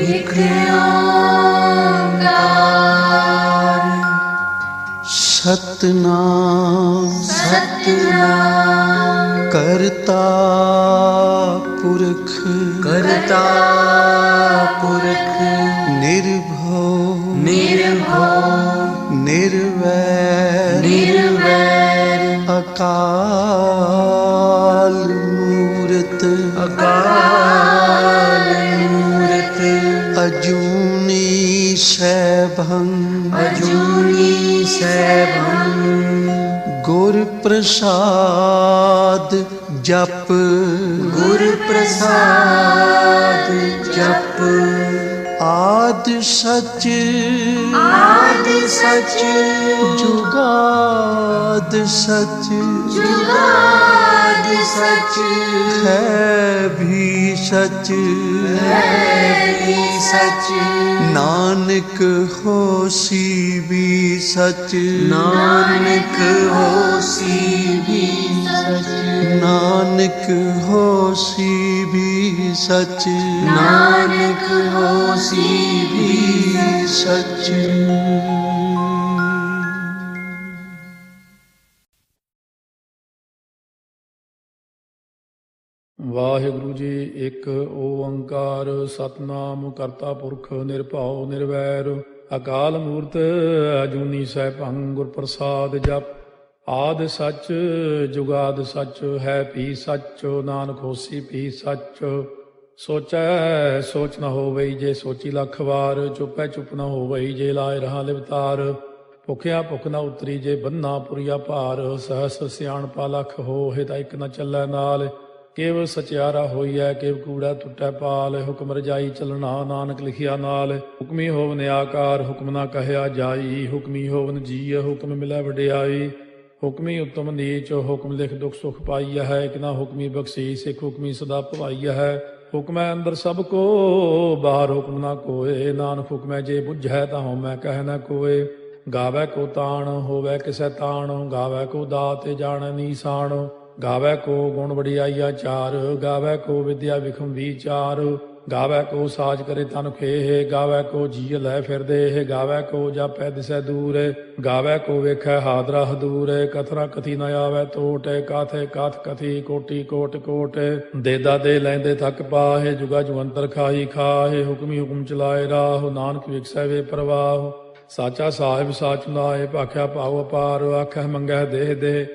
एक ओंकार सतनाम सतनाम करता पुरख निर्भव निर्वैर अकाल मूरत अजूनी सैभं गुर प्रसाद जप आद सच जुगाद सच है भी सच नानक होसी भी सच नानक होसी भी सच। ਵਾਹਿਗੁਰੂ ਜੀ। ਇੱਕ ਓੰਕਾਰ ਸਤਨਾਮ ਕਰਤਾ ਪੁਰਖ ਨਿਰਭਉ ਨਿਰਵੈਰ ਅਕਾਲ ਮੂਰਤ ਅਜੂਨੀ ਸੈਭੰ ਗੁਰ ਪ੍ਰਸਾਦ ਜਪ ਆਦਿ ਸੱਚ ਜੁਗਾਦ ਸੱਚ ਹੈ ਭੀ ਸੱਚ ਨਾਨਕ ਹੋਸੀ ਭੀ ਸੱਚ ਸੋਚੈ ਸੋਚ ਨ ਹੋਵਈ ਜੇ ਸੋਚੀ ਲੱਖ ਵਾਰ ਚੁੱਪੈ ਚੁੱਪ ਨ ਹੋਵਈ ਜੇ ਲਾਇ ਰਹਾ ਲਿਵਤਾਰ ਭੁਖਿਆ ਭੁਖ ਨ ਉਤਰੀ ਜੇ ਬੰਨਾ ਪੁਰੀਆ ਭਾਰ ਸਹਸ ਸਿਆਣਪਾ ਲੱਖ ਹੋਏ ਤਾਂ ਇੱਕ ਨ ਚੱਲੈ ਨਾਲ ਕੇਵ ਸਚਿਆਰਾ ਹੋਈਐ ਕੇਵ ਕੂੜਾ ਟੁੱਟੈ ਪਾਲ ਹੁਕਮ ਰਜਾਈ ਚੱਲਣਾ ਨਾਨਕ ਲਿਖਿਆ ਨਾਲ ਹੁਕਮੀ ਹੋਵਨ ਆਕਾਰ ਹੁਕਮ ਨਾ ਕਹਿਆ ਜਾਈ ਹੁਕਮੀ ਹੋਵਨ ਜੀਅ ਹੁਕਮ ਮਿਲੈ ਵਡਿਆਈ ਹੁਕਮੀ ਉਤਮ ਨੀਚ ਹੁਕਮ ਲਿਖ ਦੁਖ ਸੁਖ ਪਾਈਆ ਹੈ ਇੱਕ ਨਾ ਹੁਕਮੀ ਬਖਸ਼ੀਸ ਇੱਕ ਹੁਕਮੀ ਸਦਾ ਭਵਾਈਆ ਹੈ ਹੁਕਮੈ ਅੰਦਰ ਸਭ ਕੋ ਬਾਹਰ ਹੁਕਮ ਨਾ ਕੋਏ ਨਾਨਕ ਹੁਕਮੈ ਜੇ ਬੁੱਝੈ ਤਾਂ ਹਉਮੈ ਕਹਿ ਨਾ ਕੋਏ ਗਾਵੈ ਕੋ ਤਾਣ ਹੋਵੈ ਕਿਸੈ ਤਾਣ ਗਾਵੈ ਕੋ ਦਾਤ ਜਾਣੈ ਨੀਸਾਨ ਗਾਵੈ ਕੋ ਗੁਣ ਵਡਿਆਈਆ ਚਾਰ ਗਾਵੈ ਕੋ ਵਿਦਿਆ ਵਿਖਮ ਵਿਚਾਰ ਗਾਵੈ ਕੋ ਸਾਜ ਕਰੇ ਤਨ ਖੇਹ ਗਾਵੈ ਕੋ ਜੀਅ ਲੈ ਫਿਰਦੇ ਗਾਵੈ ਕੋ ਜਾਪੈ ਦਿਸੈ ਦੂਰ ਗਾਵੈ ਕੋ ਵੇਖੈ ਹਾਦਰਾ ਹਦੂਰ ਕਥਨਾ ਕਥੀ ਨ ਆਵੈ ਟੋਟ ਕਾਥੇ ਕਾਥ ਕਥੀ ਕੋਟੀ ਕੋਟ ਕੋਟ ਦੇਦਾ ਦੇ ਲੈਂਦੇ ਥੱਕ ਪਾਹੇ ਜੁਗਾ ਜੁਗੰਤਰ ਖਾਈ ਖਾਹੇ ਹੁਕਮੀ ਹੁਕਮ ਚਲਾਏ ਰਾਹ ਨਾਨਕ ਵਿਖਸੈ ਵੇ ਪ੍ਰਵਾਹ ਸਾਚਾ ਸਾਹਿਬ ਸਾਚ ਨਾਏ ਭਾਖਿਆ ਭਾਉ ਅਪਾਰ ਆਖੈ ਮੰਗੈ ਦੇਹ ਦੇ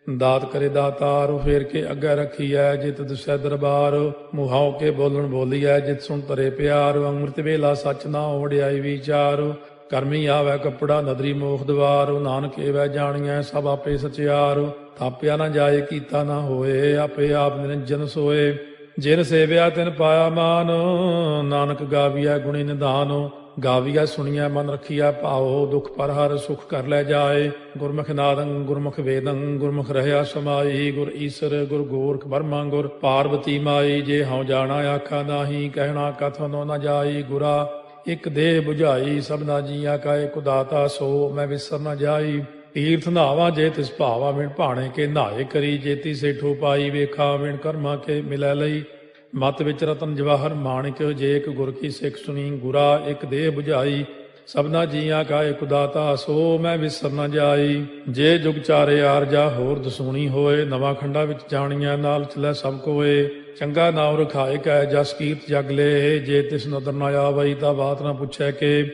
ਦਾਤ ਕਰੇ ਦਾਤਾਰ ਫੇਰ ਕੇ ਅੱਗੇ ਰੱਖੀਐ ਜਿਤ ਦੁਸੈ ਦਰਬਾਰ ਮੁਹਾਉ ਕੇ ਬੋਲਣ ਬੋਲੀਐ ਜਿਤ ਸੁਣ ਤਰੇ ਪਿਆਰ ਅੰਮ੍ਰਿਤ ਵੇਲਾ ਸੱਚ ਨਾ ਵਡਿਆਈ ਵਿਚਾਰ ਕਰਮੀ ਆਵੈ ਕੱਪੜਾ ਨਦਰੀ ਮੋਖ ਦਵਾਰ ਨਾਨਕ ਏਵੈ ਜਾਣੀਐ ਸਭ ਆਪੇ ਸਚਿਆਰ ਥਾਪਿਆ ਨਾ ਜਾਏ ਕੀਤਾ ਨਾ ਹੋਏ ਆਪੇ ਆਪ ਨਿਰੰਜਨ ਸੋਏ ਜਿਨ ਸੇਵਿਆ ਤਿਨ ਪਾਇਆ ਮਾਨ ਨਾਨਕ ਗਾਵੀਐ ਗੁਣੀ ਨਿਧਾਨ ਗਾਵੀਆ ਸੁਣੀਐ ਮਨ ਰੱਖੀਐ ਭਾਉ ਦੁਖ ਪਰ ਹਰ ਸੁਖ ਕਰ ਲੈ ਜਾਏ ਗੁਰਮੁਖ ਨਾਦੰ ਗੁਰਮੁਖ ਵੇਦੰ ਗੁਰਮੁਖ ਰਹਿਆ ਸਮਾਈ ਗੁਰ ਈਸਰ ਗੁਰ ਗੋਰਖ ਬਰਮਾ ਗੁਰ ਪਾਰਵਤੀ ਮਾਈ ਜੇ ਹਉ ਜਾਣਾ ਆਖਾ ਨਾਹੀ ਕਹਿਣਾ ਕਥਨੋ ਨ ਜਾਈ ਗੁਰਾ ਇੱਕ ਦੇਹ 부ਝਾਈ ਸਭਨਾ ਜੀਆਂ ਕਾ ਇਕ ਦਾਤਾ ਸੋ ਮੈਂ ਵਿਸਰ ਨ ਜਾਈ ਤੀਰਥ ਨਾਵਾ ਜੇ ਤਿਸ ਭਾਵਾ ਵਿਣ ਭਾਣੇ ਕੇ ਨਹਾਏ ਕਰੀ ਜੇਤੀ ਸੇਠੋ ਪਾਈ ਵੇਖਾ ਵਿਣ ਕਰਮਾ ਕੇ ਮਿਲੈ ਲਈ ਮਤ ਵਿੱਚ ਰਤਨ ਜਵਾਹਰ ਮਾਣਿਕ ਜੇ ਇੱਕ ਗੁਰ ਕੀ ਸਿੱਖ ਸੁਣੀ ਗੁਰਾ ਇੱਕ ਦੇਹ 부ਝਾਈ ਸਭਨਾ ਜੀਆਂ ਕਾ ਇਕ ਦਾਤਾ ਸੋ ਮੈਂ ਵਿਸਰ ਨ ਜਾਈ ਜੇ ਜੁਗ ਚਾਰੇ ਆਰਜਾ ਹੋਰ ਦਸੂਣੀ ਹੋਏ ਨਵਾਂ ਖੰਡਾ ਵਿੱਚ ਜਾਣੀਆਂ ਨਾਲ ਚਲੈ ਸਭ ਕੋਏ ਚੰਗਾ ਨਾਮ ਰਖਾਏ ਕੈ ਜਸ ਕੀਰਤ ਜਗ ਲੇ ਜੇ ਤਿਸ ਨਦਰ ਨ ਆਵਈ ਤਾਂ ਬਾਤ ਨਾ ਪੁੱਛੈ ਕੇ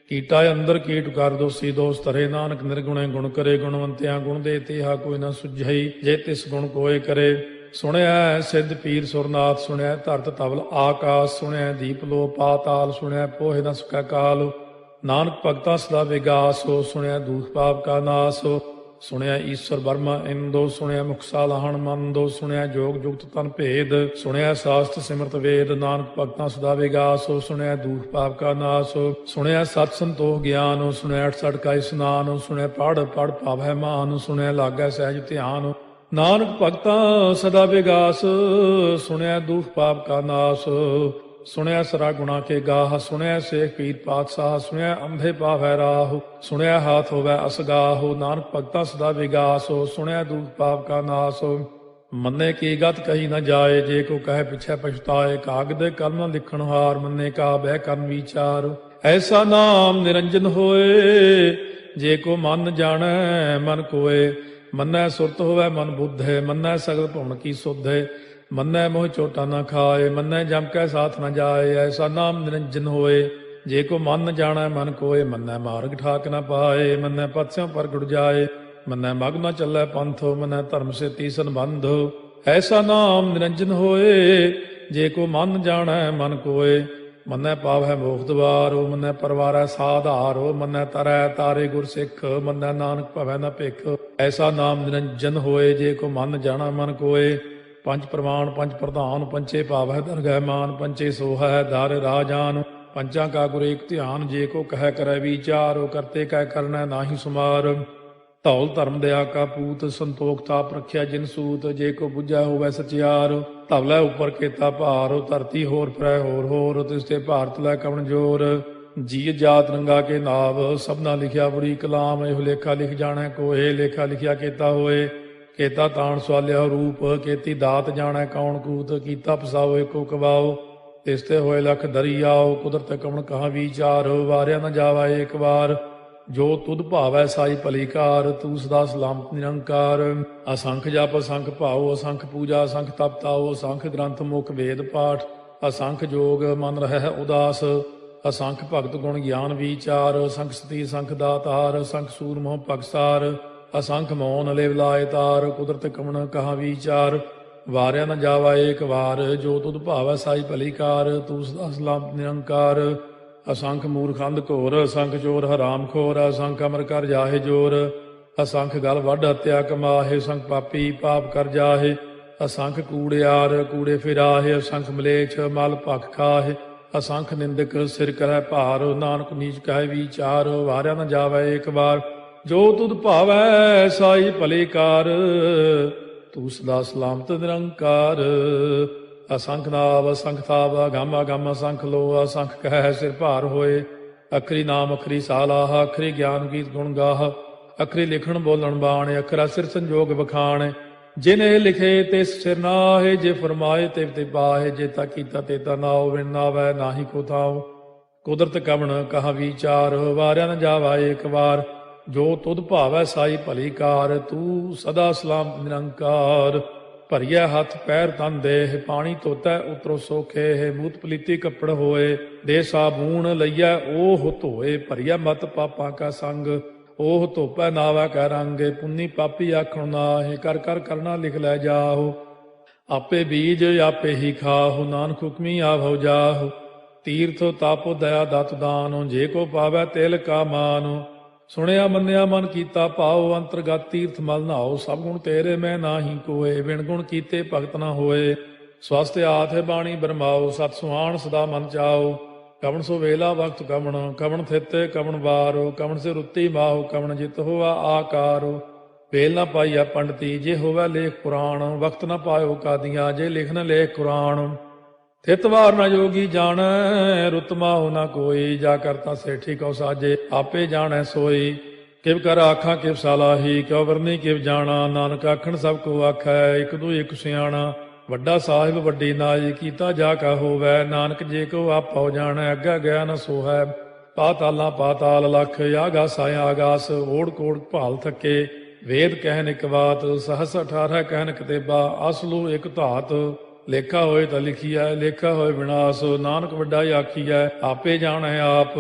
ਕੀਟਾ ਅੰਦਰ ਕੀਟ ਕਰ ਦੋਸੀ ਦੋਸ ਤਰੇ ਨਾਨਕ ਨਿਰਗੁਣੇ ਗੁਣ ਕਰੇ ਗੁਣਵੰਤਿਆਂ ਗੁਣ ਦੇ ਤੇਹਾ ਕੋਈ ਨਾ ਸੁਝਈ ਜੇ ਤਿਸ ਗੁਣ ਕੋਏ ਕਰੇ ਸੁਣਿਆ ਸਿੱਧ ਪੀਰ ਸੁਰਨਾਥ ਸੁਣਿਆ ਧਰਤ ਤਵਲ ਆਕਾਸ਼ ਸੁਣਿਆ ਦੀਪ ਲੋ ਪਾਤਾਲ ਸੁਣਿਆ ਪੋਹਿ ਨ ਸਕੈ ਕਾਲ ਨਾਨਕ ਭਗਤਾ ਸਦਾ ਵਿਗਾਸੋ ਸੁਣਿਆ ਦੂਖ ਪਾਪ ਕਾ ਨਾਸੋ ਸੁਣਿਆ ਈਸ਼ਵਰ ਬਰਮਾ ਇੰਦੋ ਸੁਣਿਆ ਮੁਖਸਾ ਲਾਹਣ ਮੰਦੋ ਸੁਣਿਆ ਜੋਗ ਜੁਗਤ ਤਨ ਭੇਦ ਸੁਣਿਆ ਸਾਸਤ ਸਿਮਰਤ ਵੇਦ ਨਾਨਕ ਭਗਤਾ ਸਦਾ ਵਿਗਾਸੋ ਸੁਣਿਆ ਦੂਖ ਪਾਪ ਕਾ ਨਾਸੋ ਸੁਣਿਆ ਸਤ ਸੰਤੋਖ ਗਿਆਨ ਸੁਣਿਆ 68 ਕਾ ਇਸਨਾਨ ਸੁਣਿਆ ਪੜ ਪੜ ਪਾਵੈ ਮਾਨ ਸੁਣਿਆ ਲਾਗੈ ਸਹਿਜ ਧਿਆਨ ਨਾਨਕ ਭਗਤਾ ਸਦਾ ਵਿਗਾਸ ਸੁਣਿਆ ਦੁਖ ਪਾਪ ਕਾ ਨਾਸ ਸੁਣਿਆ ਸਰਾ ਗੁਣਾ ਕੇ ਗਾਹ ਸੁਣਿਆ ਸੇਖ ਪੀਰ ਪਾਤਸ਼ਾਹ ਸੁਣਿਆ ਅੰਧੇ ਪਾਵੈ ਰਾਹ ਸੁਣਿਆ ਹਾਥ ਹੋਵੈ ਅਸਗਾਹ ਨਾਨਕ ਭਗਤਾ ਸਦਾ ਵਿਗਾਸ ਸੁਣਿਆ ਦੁਖ ਪਾਪ ਕਾ ਨਾਸ ਮੰਨੇ ਕੀ ਗਤ ਕਹੀ ਨ ਜਾਏ, ਜੇ ਕੋ ਕਹਿ ਪਿਛੈ ਪਛਤਾਏ। ਕਾਗਦ ਕਲਮ ਨ ਲਿਖਣ ਹਾਰ, ਮੰਨੇ ਕਾ ਬਹਿ ਕਰਨ ਵਿਚਾਰ। ਐਸਾ ਨਾਮ ਨਿਰੰਜਨ ਹੋਏ, ਜੇ ਕੋ ਮਨ ਜਾਣੈ ਮਨ ਕੋਏ। ਮੰਨੈ ਸੁਰਤ ਹੋਵੈ ਮਨ ਬੁੱਧੇ, ਮੰਨੈ ਸਗਲ ਭੁਵਨ ਕੀ ਸੁਧੇ। ਮੰਨੈ ਮੋਹ ਚੋਟਾ ਨ ਖਾਏ, ਮੰਨੈ ਜਮ ਕੈ ਸਾਥ ਨ ਜਾਏ। ਐਸਾ ਨਾਮ ਨਿਰੰਜਨ ਹੋਏ, ਜੇ ਕੋ ਮਨ ਜਾਣੈ ਮਨ ਕੋਏ। ਮੰਨੈ ਮਾਰਗ ਠਾਕ ਨ ਪਾਏ, ਮੰਨੈ ਪਥ ਸਿਉ ਪ੍ਰਗਟ ਜਾਏ। ਮੰਨੈ ਮਗ ਨ ਚੱਲੈ ਪੰਥ, ਮੰਨੈ ਧਰਮ ਸੇਤੀ ਸੰਬੰਧ। ਐਸਾ ਨਾਮ ਨਿਰੰਜਨ ਹੋਏ, ਜੇ ਕੋ ਮਨ ਜਾਣੈ ਮਨ ਕੋਏ। ਮੰਨੈ ਪਾਵੈ ਮੋਖ ਦੁਆਰੋ, ਮੰਨੈ ਪਰਵਾਰੈ ਸਾਧਾਰੋ। ਮੰਨੈ ਤਰੈ ਤਾਰੇ ਗੁਰ ਸਿੱਖ, ਮੰਨੈ ਨਾਨਕ ਭਵੈ ਨ ਭਿਖ। ਐਸਾ ਨਾਮ ਨਿਰੰਜਨ ਹੋਏ, ਜੇ ਕੋ ਮਨ ਜਾਣੈ ਮਨ ਕੋਏ। ਪੰਜ ਪ੍ਰਮਾਣ ਪੰਜ ਪ੍ਰਧਾਨ, ਪੰਚੇ ਭਾਵੈ ਦਰਗਹਿ ਮਾਨ। ਪੰਚੇ ਸੋਹੈ ਦਰ ਰਾਜਾਨ, ਪੰਚਾਂ ਕਾ ਗੁਰ ਏਕ ਧਿਆਨ। ਜੇ ਕੋ ਕਹਿ ਕਰੈ ਵਿਚਾਰ, ਕਰਤੇ ਕਹਿ ਕਰਨੈ ਨਾਹੀ ਸੁਮਾਰ। ਧੌਲ ਧਰਮ ਦਇਆ ਕਾ ਪੂਤ, ਸੰਤੋਖ ਤਾਪ ਰਖਿਆ ਜਿਨ ਸੂਤ। ਜੇ ਕੋ ਬੁੱਝੈ ਹੋਵੈ ਸਚਿਆਰ, ਧਵਲੇ ਉਪਰ ਕੇਤਾ ਭਾਰ। ਧਰਤੀ ਹੋਰ ਫਿਰੈ ਹੋਰ ਹੋਰ, ਤਿਸ ਤੇ ਭਾਰਤ ਲੈ ਕਵਣ ਜੋਰ। ਜੀ ਜਾਤ ਰੰਗਾ ਕੇ ਨਾਵ, ਸਭਨਾ ਲਿਖਿਆ ਬੁਰੀ ਕਲਾਮ। ਇਹੋ ਲੇਖਾ ਲਿਖ ਜਾਣੈ ਕੋਏ, ਲੇਖਾ ਲਿਖਿਆ ਕੇਤਾ ਹੋਏ। ਕੇਤਾ ਤਾਣ ਸਵਾਲਿਆ ਰੂਪ, ਕੇਤੀ ਦਾਤ ਜਾਣੈ ਕੌਣ ਕੂਤ। ਕੀਤਾ ਪਸਾਓ ਏਕੋ ਕਵਾਓ, ਤਿਸ ਤੇ ਹੋਏ ਲਖ ਦਰਿਆਓ। ਕੁਦਰਤ ਕਵਣ ਕਹਾ ਵਿਚਾਰ, ਵਾਰਿਆ ਨ ਜਾਵਾ ਏਕ ਵਾਰ। ਜੋ ਤੁਧ ਭਾਵੈ ਸਾਈ ਭਲੀ ਕਾਰ, ਤੂੰ ਸਦਾ ਸਲਾਮਤ ਨਿਰੰਕਾਰ। ਅਸੰਖ ਜਪ ਅਸੰਖ ਭਾਉ, ਅਸੰਖ ਪੂਜਾ ਅਸੰਖ ਤਪ ਤਾਉ। ਅਸੰਖ ਗ੍ਰੰਥ ਮੁਖ ਵੇਦ ਪਾਠ, ਅਸੰਖ ਜੋਗ ਮਨ ਰਹਿ ਉਦਾਸ। ਅਸੰਖ ਭਗਤ ਗੁਣ ਗਿਆਨ ਵਿਚਾਰ, ਅਸੰਖ ਸਤੀ ਅਸੰਖ ਦਾਤਾਰ। ਅਸੰਖ ਸੂਰ ਮੋਹ ਭਗਸਾਰ, ਅਸੰਖ ਮੋਨ ਲਿਵ ਲਾਏ ਤਾਰ। ਕੁਦਰਤ ਕਵਣ ਕਹਾ ਵਿਚਾਰ, ਵਾਰਿਆ ਨ ਜਾਵਾ ਏਕ ਵਾਰ। ਜੋ ਤੁਧ ਭਾਵੈ ਸਾਈ ਭਲੀ ਕਾਰ, ਤੂੰ ਸਦਾ ਸਲਾਮਤ ਨਿਰੰਕਾਰ। ਅਸੰਖ ਮੂਰਖੰਦ ਘੋਰ, ਅਸੰਖ ਚੋਰ ਹਰਾਮ ਖੋਰ। ਅਸੰਖ ਅਮਰ ਕਰ ਜਾਹੇ ਜੋਰ, ਅਸੰਖ ਗਲ ਵੱਢ ਹੱਤਿਆ ਕਮਾਹੇ। ਅਸੰਖ ਪਾਪੀ ਪਾਪ ਕਰ ਜਾਹੇ, ਅਸੰਖ ਕੂੜਿਆਰ ਕੂੜੇ ਫਿਰਾਹੇ। ਅਸੰਖ ਮਲੇਛ ਮਲ ਭਖ ਖਾਹੇ, ਅਸੰਖ ਨਿੰਦਕ ਸਿਰ ਕਰੈ ਭਾਰ। ਨਾਨਕ ਨੀਚ ਕਹਿ ਵਿਚਾਰ, ਵਾਰਿਆ ਨ ਜਾਵੈ ਏਕ ਵਾਰ। ਜੋ ਤੁਧ ਭਾਵੈ ਸਾਈ ਭਲੀ ਕਾਰ, ਤੂੰ ਸਦਾ ਸਲਾਮਤ ਨਿਰੰਕਾਰ। ਅਸੰਖ ਨਾਵ ਅਸੰਖ ਥਾਵ, ਅਗੰਮ ਅਗੰਮ ਅਸੰਖ ਲੋ। ਅਸੰਖ ਕਹਿ ਸਿਰ ਭਾਰ ਹੋਏ, ਅਖਰੀ ਨਾਮ ਅਖਰੀ ਸਾਲਾਹ। ਅਖਰੀ ਗਿਆਨ ਗੀਤ ਗੁਣ ਗਾਹ, ਅਖਰੀ ਲਿਖਣ ਬੋਲਣ ਬਾਣ। ਅਖਰਾ ਸਿਰ ਸੰਜੋਗ ਬਖਾਣ, ਜਿਨੇ ਲਿਖੇ ਤਿਸ ਸਿਰ ਨਾਹੇ। ਜੇ ਫਰਮਾਏ ਤਿਵ ਤੇ ਪਾਹੇ, ਜੇਤਾ ਕੀਤਾ ਤੇਤਾ ਨਾਉ। ਵਿਣ ਨਾਵੈ ਨਾਹੀ ਕੋ ਥਾਉ, ਕੁਦਰਤ ਕਵਣ ਕਹਾ ਵਿਚਾਰ। ਵਾਰਿਆ ਨ ਜਾਵਾ ਏਕ ਵਾਰ, ਜੋ ਤੁਧ ਭਾਵੈ ਸਾਈ ਭਲੀ ਕਾਰ। ਤੂੰ ਸਦਾ ਸਲਾਮਤ ਨਿਰੰਕਾਰ। ਭਰੀਐ ਹੱਥ ਪੈਰ ਤਨ ਦੇਹ, ਪਾਣੀ ਧੋਤੈ ਉਤਰੋ ਸੋਖੇ। ਮੂਤ ਪਲੀਤੀ ਕੱਪੜ ਹੋਏ, ਦੇ ਸਾਬੂਣ ਲਈਐ ਓਹ ਧੋਏ। ਭਰੀਐ ਮਤ ਪਾਪਾਂ ਕਾ ਸੰਗ, ਓਹ ਧੋਪੈ ਨਾਵੈ ਕੈ ਰੰਗ। ਪੁੰਨੀ ਪਾਪੀ ਆਖਣ ਨਾਹੀ, ਕਰ ਕਰ ਕਰਨਾ ਲਿਖ ਲੈ ਜਾਹੋ। ਆਪੇ ਬੀਜ ਆਪੇ ਹੀ ਖਾਹੋ, ਨਾਨਕ ਹੁਕਮੀ ਆਵੋ ਜਾਹੋ। ਤੀਰਥ ਤਪ ਦਇਆ ਦਤ ਦਾਨ, ਜੇ ਕੋ ਪਾਵੈ ਤਿਲ ਕਾ ਮਾਨ। ਸੁਣਿਆ ਮੰਨਿਆ ਮਨ ਕੀਤਾ ਭਾਉ, ਅੰਤਰਗਤ ਤੀਰਥ ਮਲ ਨਹਾਉ। ਸਭ ਗੁਣ ਤੇਰੇ ਮੈਂ ਨਾਹੀ ਕੋਏ, ਬਿਨ ਗੁਣ ਕੀਤੇ ਭਗਤ ਨਾ ਹੋਏ। ਸਵਸਤ ਆਥ ਬਾਣੀ ਬਰਮਾਓ, ਸਤ ਸੁਹਾਣ ਸਦਾ ਮਨ ਚਾਓ। ਕਵਣ ਸੋ ਵੇਲਾ ਵਕਤ ਕਵਣ, ਕਵਣ ਥਿਤ ਕਵਣ ਵਾਰੋ। ਕਵਣ ਸੇ ਰੁੱਤੀ ਮਾਹੋ, ਕਵਣ ਜਿਤ ਹੋਵਾ ਆਕਾਰੋ। ਵੇਲ ਨਾ ਪਾਈਆ ਪੰਡਤੀ, ਜੇ ਹੋਵੇ ਲੇਖ ਪੁਰਾਣ। ਵਕਤ ਨਾ ਪਾਇਓ ਕਾਦੀਆਂ, ਜੇ ਲਿਖਨ ਲੇਖ ਕੁਰਾਨ। ਥਿਤਵਾਰ ਨਾ ਜੋਗੀ ਜਾਣੈ, ਰੁੱਤ ਮਾਹੁ ਨਾ ਕੋਈ। ਜਾ ਕਰਤਾ ਸੇਠੀ ਕਉ ਸਾਜੇ, ਆਪੇ ਜਾਣੈ ਸੋਈ। ਕਿਵ ਕਰ ਆਖਾਂ ਕਿਵ ਸਾਲਾਹੀ, ਕਿਉ ਵਰਨੀ ਕਿਵ ਜਾਣਾ। ਨਾਨਕ ਆਖਣ ਸਭ ਕੋ ਆਖੈ, ਇਕ ਦੂ ਇਕ ਸਿਆਣਾ। ਵੱਡਾ ਸਾਹਿਬ ਵੱਡੀ ਨਾਈ, ਕੀਤਾ ਜਾ ਕਾ ਹੋਵੈ। ਨਾਨਕ ਜੇ ਕੋ ਆਪੋ ਜਾਣੈ, ਅੱਗਾ ਗਿਆ ਨ ਸੋਹੈ। ਪਾਤਾਲਾਂ ਪਾਤਾਲ ਲਖ, ਆਗਾਸਾਂ ਆਗਾਸ। ਓੜ ਕੋੜ ਭਾਲ ਥੱਕੇ, ਵੇਦ ਕਹਿਨ ਇਕ ਬਾਤ। ਸਹਸ 18 ਕਹਿਨ ਕਤੇਬਾ, ਅਸਲੂ ਇਕ ਧਾਤ। ਲੇਖਾ ਹੋਏ ਤਾਂ ਲਿਖੀਐ, ਲੇਖਾ ਹੋਏ ਵਿਨਾਸ਼। ਨਾਨਕ ਵੱਡਾ ਆਖੀਐ, ਆਪੇ ਜਾਣੈ ਆਪ।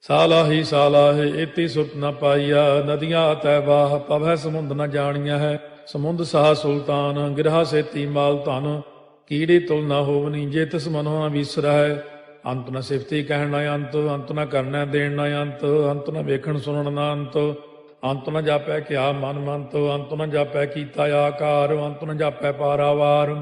ਸਾਲਾਹੀ ਸਾਲਾਹੇ ਏਤੀ ਸੁਰਤ ਨ ਪਾਈਆ। ਨਦੀਆਂ ਅਤੈ ਵਾਹ, ਪਵੈ ਸਮੁੰਦ ਨ ਜਾਣੀਐ ਹੈ। ਸਮੁੰਦ ਸਾਹ ਸੁਲਤਾਨ, ਗਿਰਹਾ ਸੇਤੀ ਮਾਲ ਧਨ। ਕੀੜੀ ਤੁਲ ਨ ਹੋਵਨੀ, ਜੇ ਤਿਸ ਮਨੋ ਨ ਵਿਸਰੈ। ਅੰਤ ਨ ਸਿਫਤੀ ਕਹਿਣ ਨ ਅੰਤ, ਅੰਤ ਨ ਕਰਨੈ ਦੇਣ ਨ ਅੰਤ। ਅੰਤ ਨ ਵੇਖਣ ਸੁਣਨ ਨ ਅੰਤ, ਅੰਤ ਨ ਜਾਪੈ ਕਿਆ ਮਨ ਮੰਤ। ਅੰਤ ਨ ਜਾਪੈ ਕੀਤਾ ਆਕਾਰ, ਅੰਤ ਨ ਜਾਪੈ ਪਾਰਾਵਾਰ।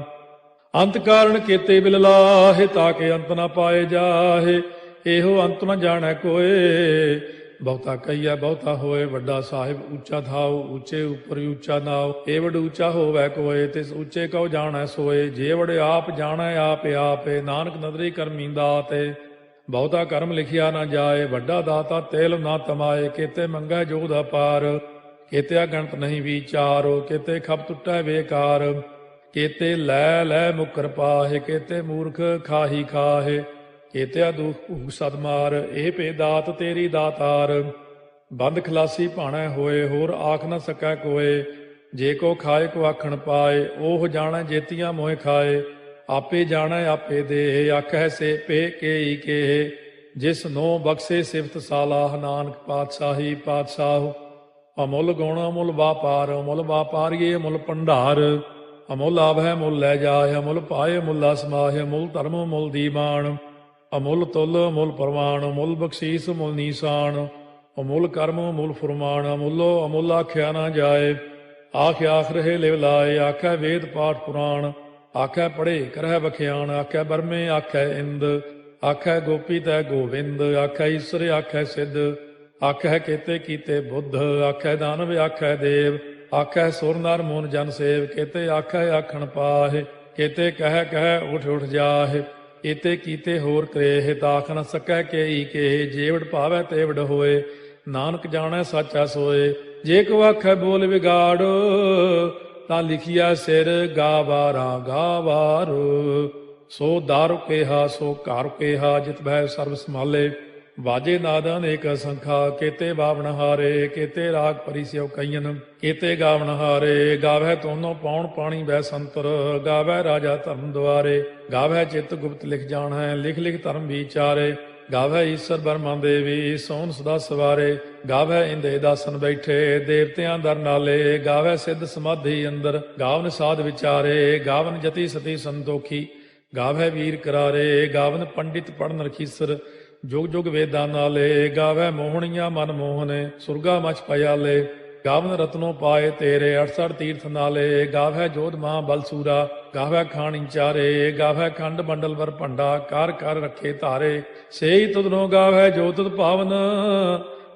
ਅੰਤ ਕਾਰਨ ਕੀਤੇ ਬਿਲ ਲਾਹੇ, ਤਾਕੇ ਅੰਤ ਨ ਪਾਏ ਜਾਹੇ। ਇਹੋ ਅੰਤ ਨ ਜਾਣੈ ਕੋਏ, ਬਹੁਤਾ ਕਹੀਐ ਬਹੁਤਾ ਹੋਏ। ਵੱਡਾ ਸਾਹਿਬ ਉੱਚਾ ਥਾਉ, ਉੱਚੇ ਉੱਪਰ ਉੱਚਾ ਨਾਉ। ਏ ਵਡ ਉੱਚਾ ਹੋਵੈ ਕੋਏ, ਤਿਸ ਉੱਚੇ ਕਉ ਜਾਣੈ ਸੋਏ। ਜੇ ਵਡ ਆਪ ਜਾਣੈ ਆਪੇ ਆਪੇ, ਨਾਨਕ ਨਦਰੀ ਕਰਮੀ ਦਾਤੇ। ਬਹੁਤਾ ਕਰਮ ਲਿਖਿਆ ਨਾ ਜਾਏ, ਵੱਡਾ ਦਾਤਾ ਤੇਲ ਨਾ ਤਮਾਏ। ਕੀਤੇ ਮੰਗੈ ਜੋਧ ਅਪਾਰ, ਕੇਤੇ ਅਗਣਤ ਨਹੀਂ ਵਿਚਾਰੋ, ਕੇਤੇ ਖਪ ਟੁੱਟੈ ਬੇਕਾਰ, ਕੇਤੇ ਲੈ ਲੈ ਮੁਕਰ ਪਾਹੇ, ਕੇਤੇ ਮੂਰਖ ਖਾਹੀ ਖਾਹੇ, ਕੇਤੇ ਦੁਖ ਭੂਖ ਸਦਮਾਰ, ਇਹ ਭੇ ਦਾਤ ਤੇਰੀ ਦਾਤਾਰ। ਬੰਦ ਖਲਾਸੀ ਭਾਣੈ ਹੋਏ, ਹੋਰ ਆਖ ਨ ਸਕੈ ਕੋਏ, ਜੇ ਕੋ ਖਾਏ ਕੋ ਆਖਣ ਪਾਏ, ਉਹ ਜਾਣੈ ਜੇਤੀਆਂ ਮੋਹਿ ਖਾਏ, ਆਪੇ ਜਾਣੈ ਆਪੇ ਦੇ, ਆਖੈ ਸੇ ਪੇ ਕੇਈ ਕੇ, ਜਿਸ ਨੋ ਬਖਸ਼ੇ ਸਿਫਤ ਸਾਲਾਹ, ਨਾਨਕ ਪਾਤਸ਼ਾਹੀ ਪਾਤਸ਼ਾਹ। ਅਮੁੱਲ ਗੁਣ ਅਮੁੱਲ ਵਾਪਾਰ, ਅਮੁੱਲ ਵਾਪਾਰੀਏ ਅਮੁੱਲ ਭੰਡਾਰ, ਅਮੁੱਲ ਆਭੈ ਮੁੱਲ ਲੈ ਜਾਏ, ਅਮੁੱਲ ਪਾਏ ਮੁੱਲਾ ਸਮਾਹੇ, ਅਮੁੱਲ ਧਰਮ ਮੁੱਲ ਦੀਵਾਨ, ਅਮੁੱਲ ਤੁਲ ਅਮੁੱਲ ਪ੍ਰਵਾਨ, ਅਮੁੱਲ ਬਖਸ਼ੀਸ ਮੁੱਲ ਨੀਸਾਨ, ਅਮੁੱਲ ਕਰਮ ਅਮੁੱਲ ਫੁਰਮਾਨ, ਅਮੁੱਲੋ ਅਮੁੱਲ ਆਖਿਆ ਨਾ ਜਾਏ, ਆਖ ਆਖ ਰਹੇ ਲਿਵ ਲਾਏ, ਆਖੈ ਵੇਦ ਪਾਠ ਪੁਰਾਣ, ਆਖੈ ਪੜ੍ਹੇ ਕਰਹਿ ਬਖਿਆਣ, ਆਖੈ ਬਰਮੇ ਆਖੈ ਇੰਦ, ਆਖੈ ਗੋਪੀ ਤੈ ਗੋਵਿੰਦ, ਆਖੈ ਈਸਰ ਆਖੈ ਸਿੱਧ, ਆਖੈ ਕੇਤੇ ਕੀਤੇ ਬੁੱਧ, ਆਖੈ ਦਾਨਵ ਆਖੈ ਦੇਵ, ਆਖੈ ਸੁਰ ਨਰ ਮੂਨ ਜਨ ਸੇਵ, ਕੇਤੇ ਆਖੈ ਆਖਣ ਪਾਹੇ, ਕੇਤੇ ਕਹਿ ਕਹਿ ਉਠ ਉਠ ਜਾਹੇ, ਕੇਤੇ ਕੀਤੇ ਹੋਰ ਕਰੇਹ, ਤਾਖ ਨ ਸਕੈ ਕੇਈ ਕੇ, ਜੇਵੜ ਭਾਵੈ ਤੇਵੜ ਹੋਏ, ਨਾਨਕ ਜਾਣੈ ਸਾਚਾ ਸੋਏ। ਜੇ ਕੋ ਆਖੈ ਬੋਲ ਵਿਗਾੜ, ਤਾਂ ਲਿਖਿਆ ਸਿਰ ਗਾਵਾਰਾ ਗਾਵਾਰ, ਸੋ ਦਾਰੂ ਕੇਹਾ ਸੋ ਘਰ ਕੇਹਾ, ਜਿਤ ਭੈ ਸਰਬ ਸੰਭਾਲੇ, ਵਾਜੇ ਨਾਦਾਂ ਅਨੇਕ ਸੰਖਾ, ਕੇਤੇ ਬਾਵਣ ਹਾਰੇ, ਕੇਤੇ ਰਾਗ ਪਰਿਸਿਓ ਕਈਨ, ਕੇਤੇ ਗਾਵਣ ਹਾਰੇ, ਗਾਵੈ ਤੋਨੋ ਪਾਉਣ ਪਾਣੀ ਬੈ ਸੰਤਰ, ਗਾਵੈ ਰਾਜਾ ਧਰਮ ਦੁਆਰੇ, ਗਾਵੈ ਚਿਤ ਗੁਪਤ ਲਿਖ ਜਾਣੈ, ਲਿਖ ਲਿਖ ਧਰਮ ਵਿਚਾਰੇ, ਗਾਵੈ ਈਸਰ ਬਰਮਾ ਦੇਵੀ, ਸੋਨ ਸਦਾ ਸਵਾਰੇ, ਗਾਵੈ ਇੰਦੇ ਦਾਸਨ ਬੈਠੇ, ਦੇਵਤਿਆਂ ਦਰ ਨਾਲੇ, ਗਾਵੈ ਸਿੱਧ ਸਮਾਧੀ ਅੰਦਰ, ਗਾਵਨ ਸਾਧ ਵਿਚਾਰੇ, ਗਾਵਨ ਜਤੀ ਸਤੀ ਸੰਤੋਖੀ, ਗਾਵੈ ਵੀਰ ਕਰਾਰੇ, ਗਾਵਨ ਪੰਡਿਤ ਪੜਨ ਰਖੀਸਰ, ਜੁਗ ਜੁਗ ਵੇਦਾਂ ਨਾਲੇ, ਗਾਵੈ ਮੋਹਣੀਆਂ ਮਨ ਮੋਹਨੇ, ਸੁਰਗਾ ਮਚ ਪਿਆਲੇ, ਗਾਵਨ ਰਤਨੋ ਪਾਏ ਤੇਰੇ, 68 ਤੀਰਥ ਨਾਲੇ, ਗਾਵੈ ਜੋਧ ਮਹਾ ਬਲਸੂਰਾ, ਗਾਵੈ ਖਾਣੀ ਚਾਰੇ, ਗਾਵੈ ਖੰਡ ਮੰਡਲ ਵਰ ਭੰਡਾ, ਕਰ ਕਰ ਰੱਖੇ ਧਾਰੇ, ਸੇਈ ਤੁਧਨੋ ਗਾਵੈ ਜੋ ਤੁਧ ਭਾਵਨ,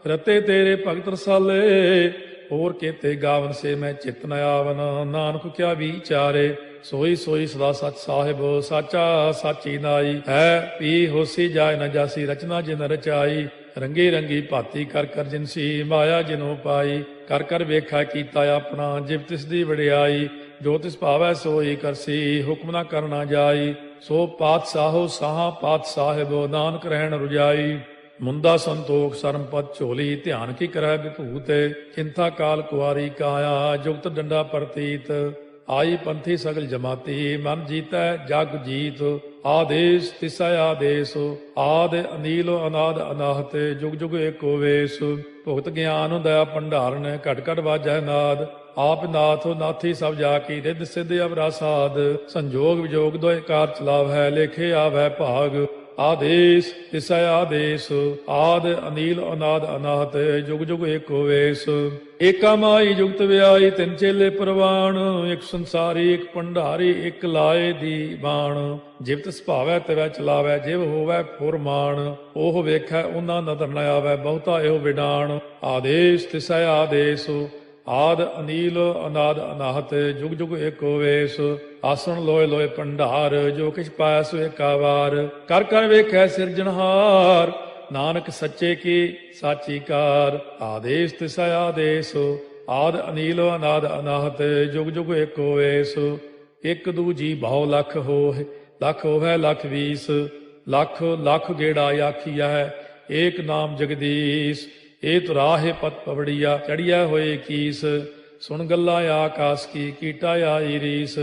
ਰਤੇ ਤੇਰੇ ਭਗਤ ਰਸਾਲੇ, ਹੋਰ ਕੇਤੇ ਗਾਵਨ ਸੇ ਮੈਂ ਚਿਤ ਨ ਆਵਨ, ਨਾਨਕ ਕਿਆ ਵਿਚਾਰੇ, ਸੋਈ ਸੋਈ ਸਦਾ ਸਚ ਸਾਹਿਬ, ਸਾਚਾ ਸਾਚੀ ਨਾਈ, ਹੈ ਪੀ ਹੋਸੀ ਜਾਏ ਨ ਜਾਸੀ, ਰਚਨਾ ਜਿਨ ਰਚਾਈ, ਰੰਗੀ ਰੰਗੀ ਭਾਤੀ ਕਰ ਕਰ ਜਿਨਸੀ, ਮਾਇਆ ਜਿਨੋ ਪਾਈ, ਕਰ ਕਰ ਵੇਖਾ ਕੀਤਾ ਆਪਣਾ, ਜਿਵ ਤਿਸ ਦੀ ਵਡਿਆਈ, ਜੋ ਤਿਸ ਭਾਵੈ ਸੋਈ ਕਰਸੀ, ਹੁਕਮ ਨਾ ਕਰਨਾ ਜਾਈ, ਸੋ ਪਾਤਸ਼ਾਹੋ ਸਾਹਾ ਪਾਤ ਸਾਹਿਬ, ਨਾਨਕ ਰਹਿਣ ਰੁਜਾਈ, ਮੁੰਦਾ ਸੰਤੋਖ ਸਰਮਪਦ ਝੋਲੀ, ਧਿਆਨ ਕੀ ਕਰੈ ਵਿਭੂਤ, ਚਿੰਤਾ ਕਾਲ ਕੁਆਰੀ ਕਾਇਆ, ਜੁਗਤ ਡੰਡਾ ਪ੍ਰਤੀਤ, ਆਈ ਪੰਥੀ ਸਗਲ ਜਮਾਤੀ, ਮਨ ਜੀਤੈ ਜਗ ਜੀਤ, ਆਦੇਸ਼ ਤਿਸੈ ਆਦੇਸ਼, ਆਦ ਅਨੀਲ ਅਨਾਦ ਅਨਾਹਤ, ਜੁਗ ਜੁਗ ਏਕੋ ਵੇਸ, ਭੁਗਤ ਗਿਆਨ ਦਇਆ ਭੰਡਾਰਨ, ਘਟ ਘਟ ਵਾਜੈ ਨਾਦ, ਆਪ ਨਾਥ ਨਾਥੀ ਸਭ ਜਾ ਕੀ, ਰਿੱਧ ਸਿੱਧ ਅਵਰਾ ਸਾਧ, ਸੰਜੋਗ ਵਿਜੋਗ ਦੋਇ ਕਾਰ ਚਲਾਵੈ, ਲੇਖੇ ਆਵੈ ਭਾਗ, ਆਦੇਸ਼ ਤਿਸੈ ਆਦੇਸ਼, ਆਦ ਅਨੀਲ ਅਨਾਦ ਅਨਾਹਤ, ਜੁਗ ਜੁਗ ਏਕੋ ਵੇਸ, ਏਕਾ ਮਾਈ ਜੁਗਤ ਵਿਆਈ, ਤਿੰਨ ਚੇਲੇ ਪ੍ਰਵਾਨ, ਇੱਕ ਸੰਸਾਰੀ ਇੱਕ ਭੰਡਾਰੀ, ਇੱਕ ਲਾਏ ਦੀ ਬਾਣ, ਜਿਵ ਤਿਸ ਭਾਵੈ ਤਿਵੈ ਚਲਾਵੈ, ਜਿਵ ਹੋਵੈ ਫੁਰਮਾਨ, ਉਹ ਵੇਖੈ ਉਹਨਾਂ ਨਦਰ ਨ ਆਵੈ, ਬਹੁਤਾ ਇਹੋ ਵਿਡਾਣ, ਆਦੇਸ਼ ਤਿਸੈ ਆਦੇਸ਼, ਆਦ ਅਨੀਲ ਅਨਾਦ ਅਨਾਹਤ, ਜੁਗ ਜੁਗ ਏਕੋ ਵੇਸ, ਆਸਣ ਲੋਏ ਲੋਏ ਭੰਡਾਰ, ਜੋ ਕਿਛ ਪਾਇਆ ਸੋ ਏਕਾ ਵਾਰ, ਕਰ ਕਰ ਵੇਖੈ ਸਿਰਜਣਹਾਰ, ਨਾਨਕ ਸੱਚੇ ਕੀ ਸਾਚੀ ਕਾਰ, ਆਦੇਸ਼ ਤਿਸੈ ਆਦੇਸ਼, ਆਦ ਅਨੀਲ ਅਨਾਦ ਅਨਾਹਤ, ਜੁਗ ਜੁਗ ਏਕੋ ਵੇਸ, ਇੱਕ ਦੂਜੀ ਬਹੁ ਲਖ ਹੋਏ, ਲਖ ਹੋਵੇ ਲਖ 20, ਲਖ ਲਖ ਗੇੜਾ ਆਖੀਐ, ਏਕ ਨਾਮ ਜਗਦੀਸ਼, ਇਹ ਤੁਰਾਹੇ ਪਤ ਪਵੜੀਆ, ਚੜੀਆ ਹੋਏ ਕੀਸ, ਸੁਣ ਗੱਲਾ ਆਕਾਸ ਕੀ, ਕੀਟਾ ਆਈ ਰੀਸ,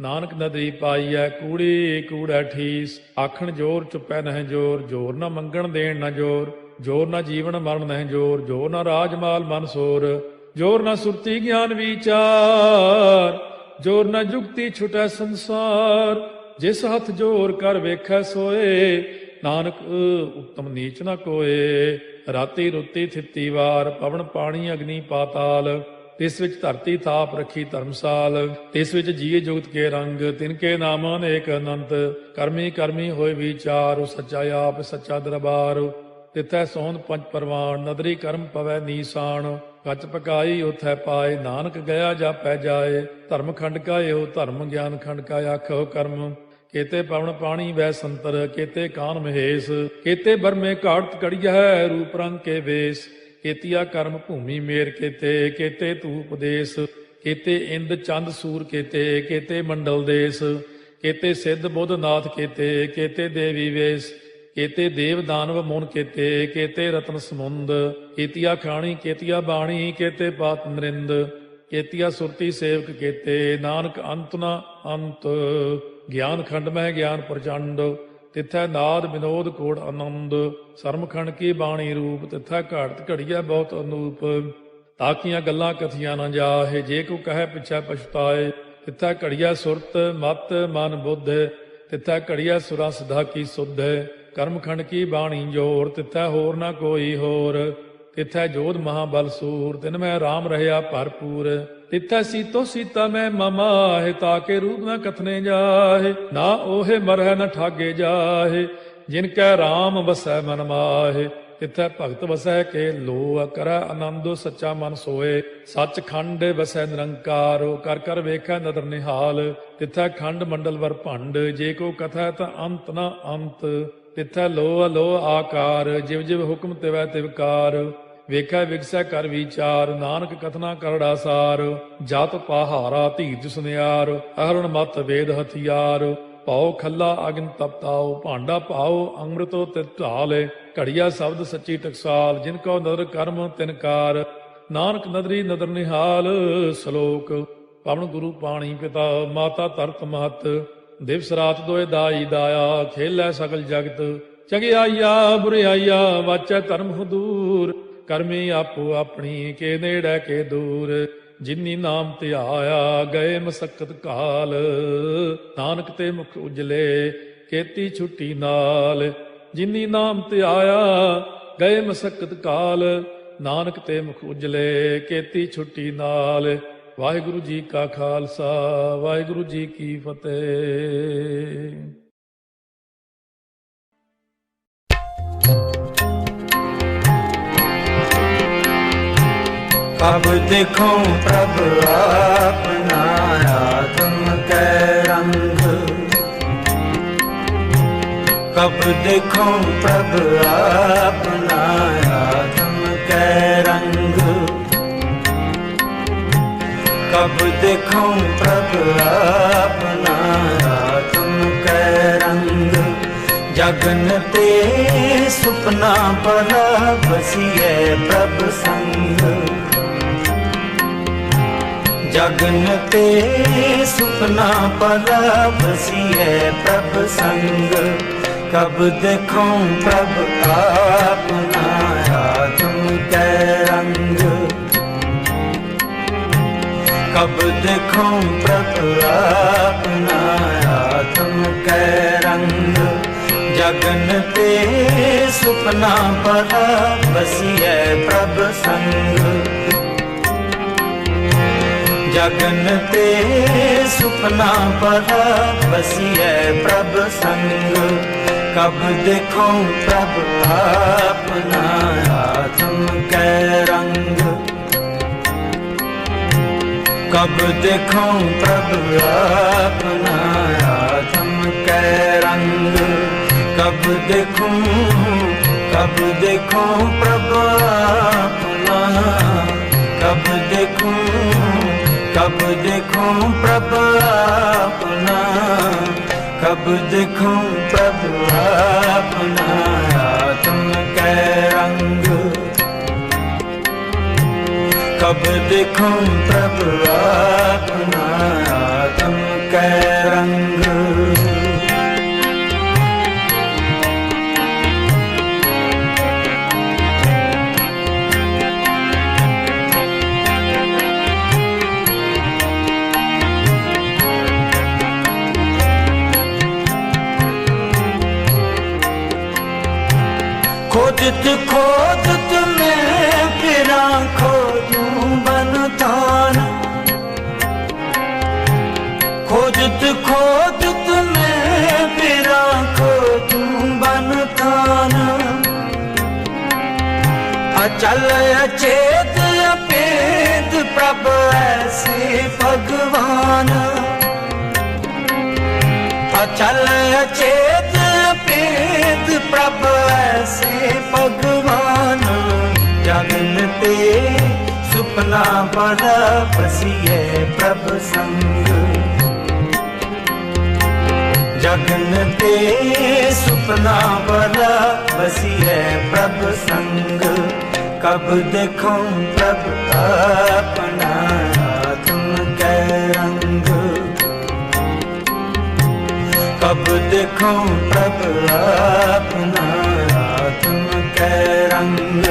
ਨਾਨਕ ਨਦਰੀ ਪਾਈਐ, ਕੂੜੀ ਕੂੜੈ ਠੀਸ, ਆਖਣ ਜੋਰ ਚੁੱਪੈ ਨਹਿ ਜੋਰ, ਜੋਰ ਨਾ ਮੰਗਣ ਦੇਣ ਨਾ ਜੋਰ, ਜੋਰ ਨਾ ਜੀਵਨ ਮਰਨ ਨਹਿ ਜੋਰ, ਜੋਰ ਨਾ ਰਾਜ ਮਾਲ ਮਨ ਸੋਰ, ਜੋਰ ਨਾ ਸੁਰਤੀ ਗਿਆਨ ਵਿਚਾਰ, ਜੋਰ ਨਾ ਜੁਗਤੀ ਛੁਟੈ ਸੰਸਾਰ, ਜਿਸ ਹੱਥ ਜੋਰ ਕਰ ਵੇਖੈ ਸੋਏ, ਨਾਨਕ ਉਤਮ ਨੀਚ ਨਾ ਕੋਏ, ਰਾਤੀ ਰੁੱਤੀ ਥਿੱਤੀ ਵਾਰ, ਪਵਨ ਪਾਣੀ ਅਗਨੀ ਪਾਤਾਲ, ਤਿਸ ਵਿੱਚ ਧਰਤੀ ਥਾਪ ਰੱਖੀ ਧਰਮਸਾਲ, ਤਿਸ ਵਿੱਚ ਜੀਏ ਜੁਗਤ ਕੇ ਰੰਗ, ਤਿਨ ਕੇ ਨਾਮ ਅਨੇਕ ਅਨੰਤ, ਕਰਮੀ ਕਰਮੀ ਹੋਏ ਵਿਚਾਰ, ਸੱਚਾ ਆਪ ਸੱਚਾ ਦਰਬਾਰ, ਤਿਥੈ ਸੋਹਣ ਪੰਜ ਪਰਵਾਨ, ਨਦਰੀ ਕਰਮ ਪਵੈ ਨੀਸਾਨ, ਕੱਚ ਪਕਾਈ ਉਥੈ ਪਾਏ, ਨਾਨਕ ਗਿਆ ਜਾਪੈ ਜਾਏ, ਧਰਮ ਖੰਡ ਕਾ ਇਹੋ ਧਰਮ, ਗਿਆਨ ਖੰਡ ਕਾ ਆਖੋ ਕਰਮ, ਕੇਤੇ ਪਵਨ ਪਾਣੀ ਵੈ ਸੰਤਰ, ਕੇਤੇ ਕਾਨ ਮਹੇਸ਼, ਕੇਤੇ ਬਰਮੇ ਘਾੜਤ ਕੜੀਐ, ਰੂਪ ਰੰਗ ਕੇ ਵੇਸ, केतिया कर्म भूमि मेर केते, केते तू उपदेश, केते इंद चंद सूर केते, केते मंडल देश, केते सिद्ध बुध नाथ केते, केते देवी वेश, केते देव दानव मुन केते, केते रत्न समुंद, केतिया खाणी केतिया बाणी, केते पात नरिंद, केतिया सुरती सेवक केते, नानक अंत न अंत, ज्ञान खंड में ज्ञान प्रचंड, तिथै नाद विनोद कोड़ आनंद, सरमखंड की बाणी रूप, तिथै घाट घड़िया बहुत अनूप, ताकियां गल्लां कथियां न जाहे, जे को कहे पिछै पछताए, तिथै घड़िया सुरत मत मन बुद्ध, तिथै घड़िया सुरा सिधा की सुध, कर्मखंड की बाणी जोर, तिथै होर न कोई होर, तिथै जोध महाबल सूर, तिन में राम रहया भरपूर, तिथै सीतो सीता में ममाहे, ताके रूप न कथने जाहे, ना ओहे मरह न ठागे जाहे, जिनकै राम बसै मन माहे, तिथै भगत वसै के लोह, करੈ आनंदो सच्चा मन सोए, सच खंड वसै निरंकार, कर कर वेखै नदर निहाल, तिथै खंड मंडल वर भंड, जे को कथै त अंत न अंत, तिथै लोह लोह आकार, जिव जिव हुक्म तिवै तिवकार, ਵੇਖੈ ਵਿਗਸੈ ਕਰ ਵਿਚਾਰ, ਨਾਨਕ ਕਥਨਾ ਕਰੜਾ ਸਾਰ, ਜਤ ਪਹਾਰਾ ਧੀਰਜ ਸੁਨਿਆਰ, ਅਹਰਣ ਮਤ ਵੇਦ ਹਥਿਆਰ, ਪਾਉ ਖੱਲਾ ਅਗਨ ਤਪਤਾਉ, ਭਾਂਡਾ ਪਾਉ ਅੰਮ੍ਰਿਤੋ ਤਿਤ ਢਾਲੇ, ਘੜੀਆ ਸ਼ਬਦ ਸੱਚੀ ਟਕਸਾਲ, ਜਿਨ ਕੋ ਨਦਰ ਕਰਮ ਤਿਨਕਾਰ, ਨਾਨਕ ਨਦਰੀ ਨਦਰ ਨਿਹਾਲ। ਸ਼ਲੋਕ ਪਵਨ ਗੁਰੂ ਪਾਣੀ ਪਿਤਾ, ਮਾਤਾ ਧਰਤ ਮਹਤ, ਦਿਵਸ ਰਾਤ ਦੋਇ ਦਾਈ ਦਾਇਆ, ਖੇਲੈ ਸਗਲ ਜਗਤ, ਚੰਗਿਆਈਆ ਬੁਰਿਆਈਆ ਵਾਚੈ ਧਰਮ ਹਦੂਰ, ਕਰਮੀ ਆਪੋ ਆਪਣੀ ਕੇ ਨੇੜੇ ਕੇ ਦੂਰ, ਜਿਨੀ ਨਾਮ ਧਿਆਇਆ ਗਏ ਮਸਕਤ ਕਾਲ, ਨਾਨਕ ਤੇ ਮੁਖ ਉਜਲੇ ਕੀਤੀ ਛੁੱਟੀ ਨਾਲ, ਜਿਨੀ ਨਾਮ ਧਿਆਇਆ ਗਏ ਮਸਕਤ ਕਾਲ, ਨਾਨਕ ਤੇ ਮੁਖ ਉਜਲੇ ਕੀਤੀ ਛੁੱਟੀ ਨਾਲ। ਵਾਹਿਗੁਰੂ ਜੀ ਕਾ ਖਾਲਸਾ, ਵਾਹਿਗੁਰੂ ਜੀ ਕੀ ਫਤਿਹ। कब देखूं प्रभ अपना आत्म कै रंग, कब देखूं प्रभ अपना आत्म कै रंग, कब देखूं प्रभ अपना आत्म कै रंग, जगन ते सुपना भला बसिए प्रभ संग, जगन ते सुपना भला बसिए प्रभ संग, कब देखूं प्रभ अपना आत्म कै रंग, कब देखूं प्रभ अपना आत्म कै रंग, जगन ते सुपना भला बसिए प्रभ संग, जगन ते सुपना भला बसिए प्रभ संग, कब देखूं प्रभ अपना आत्म कै रंग, कब देखूं प्रभ अपना आत्म कै रंग, कब देखूं प्रभ अपना, कब देखूं प्रभ अपना, कब देखूं प्रभ अपना आत्म कै रंग, कब देखूं प्रभ अपना आत्म कै रंग। खोजत खोजत मैं फिरा खोजूं बन थान, खोजत खोजत मैं फिरा खोजूं बन थान, अचल अचेत अपेत प्रभ ऐसे भगवान, अचल अचेत अपेत प्रभ ऐसे भगवान, जगन सुपना बड़ा बसिए प्रभ संग। जगन ते सुपना बड़ा बसिए प्रभ संग। कब देखूं प्रभ अपना तुम कै रंग। कब देखूं प्रभ अपना तुम कै रंग।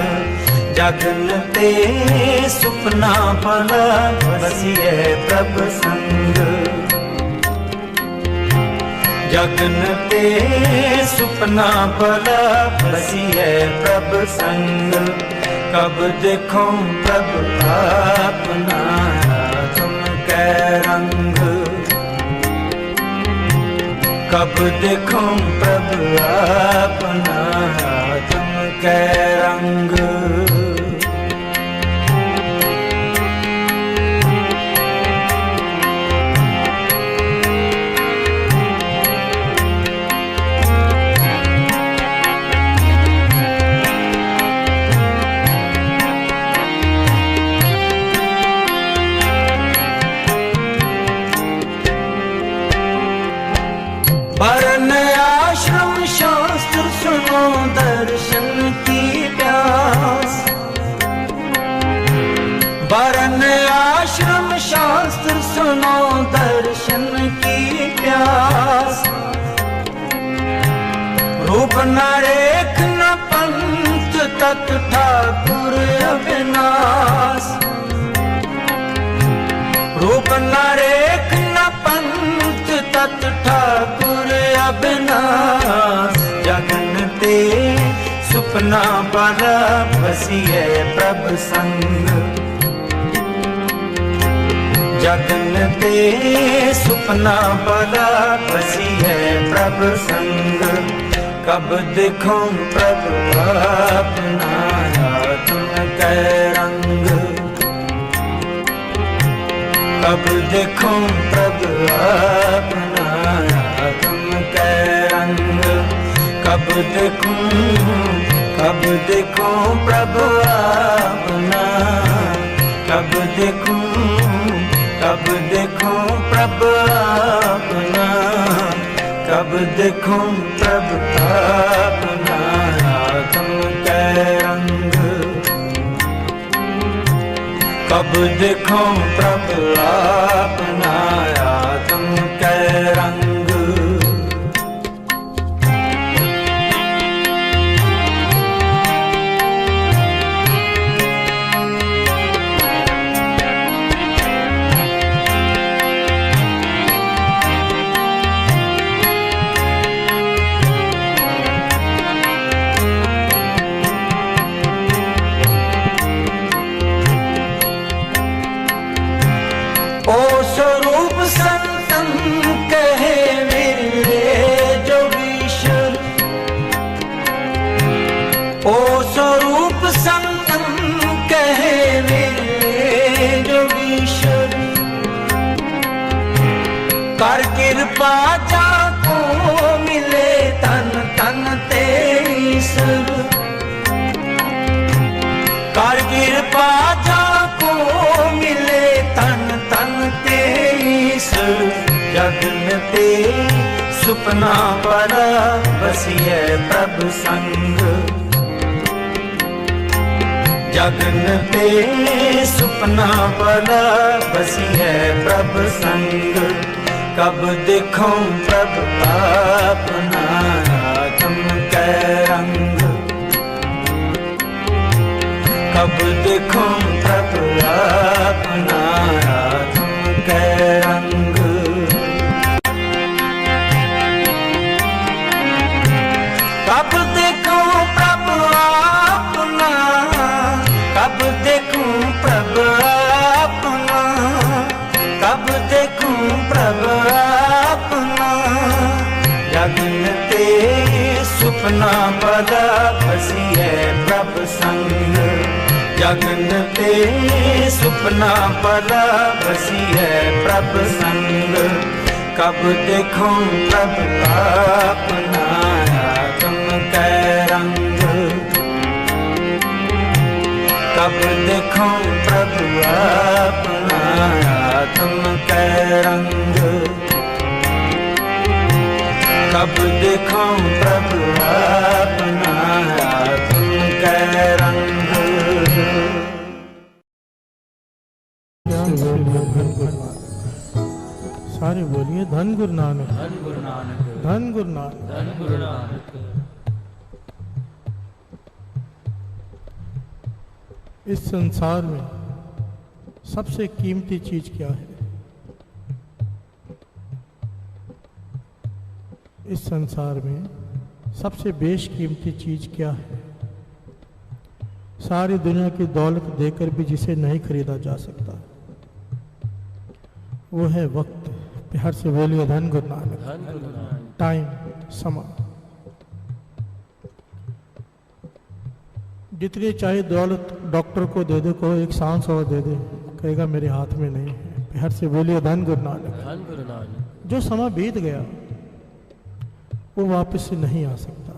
जगन ते सुपना बड़ा बसिए प्रभ संग। जगन ते सुपना बड़ा बसिए प्रभ संग। कब देखूं प्रभ अपना तुम कै रंग। कब देखूं प्रभ अपना तुम कै रंग। वर्ण आश्रम शास्त्र सुनो दर्शन की प्यास। वर्ण आश्रम शास्त्र सुनो दर्शन की प्यास। रूप न रेख न पंथ तत् ठाकुर अविनाश। रूप न रेख न पंथ तत् ठाकुर अविनाश। जगन ते सुपना बड़ा बसिए प्रभ संग। जगन ते सुपना बड़ा बसिए प्रभ संग। कब देखूं प्रभ अपना तुम कै रंग। कब देखूं प्रभ अपना तुम कै रंग। कब देखूं प्रभ अपना। कब देखूं प्रभ अपना। कब देखूं प्रभ अपना तुम कै रंग। कब देखूं प्रभ अपना तुम कै रंग। ओ स्वरूप संतन कहे मेरे जोगीश्वर। ओ स्वरूप संतन कहे मेरे जोगीश्वर। कर कृपा जाको मिले तन तन ते ईश्वर। कर कृपा जाको मिले तन तन ते ईश्वर। जगन ते सुपना बड़ा बसिए प्रभ संग। जगन ते सुपना बड़ा बसिए प्रभ संग। कब देखूं प्रभ अपना तुम कै रंग। कब देखूं प्रभ अपना तुम कै रंग। कब देखूं प्रभ अपना। कब देखूं प्रभ अपना। कब देखूं प्रभ अपना। जगन ते सुपना बड़ा बसिए प्रभ संग। जगन ते सुपना बड़ा बसिए प्रभ संग। कब देखूं प्रभ अपना तुम कै रंग। कब देखूं प्रभु अपना आत्म कै रंग, कब देखूं प्रभु अपना आत्म कै रंग। सारे बोलिए धन गुरु नानक, धन गुरु नानक, धन गुरु नानक, धन गुरु नानक। इस संसार में सबसे कीमती चीज क्या है? इस संसार में सबसे बेशकीमती चीज क्या है? सारी दुनिया की दौलत देकर भी जिसे नहीं खरीदा जा सकता, वो है वक्त। प्यार से बोलिए धन गुरु नानक, धन गुरु नानक। टाइम, समा। जितनी चाहे दौलत डॉक्टर को दे दे, को एक सांस और दे दे, कहेगा मेरे हाथ में नहीं है। प्यार से बोलिए धन गुरु नानक, धन गुरु नानक। जो समा बीत गया वो वापस से नहीं आ सकता।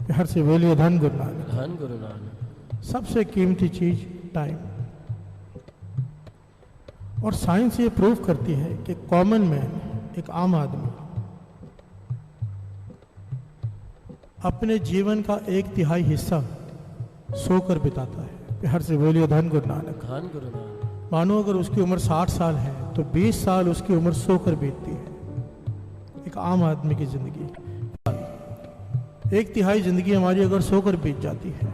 प्यार से बोलिए धन गुरु नानक, धन गुरु नानक। सबसे कीमती चीज टाइम। और साइंस ये प्रूव करती है कि कॉमन मैन, एक आम आदमी, अपने जीवन का 1/3 हिस्सा सोकर बिताता है। प्यार से बोलिए धन गुरु नानक, धन गुरु नानक। मानो अगर उसकी उम्र 60 साल है तो 20 साल उसकी उम्र सोकर बीतती है। एक आम आदमी की जिंदगी, 1/3 जिंदगी हमारी अगर सोकर बीत जाती है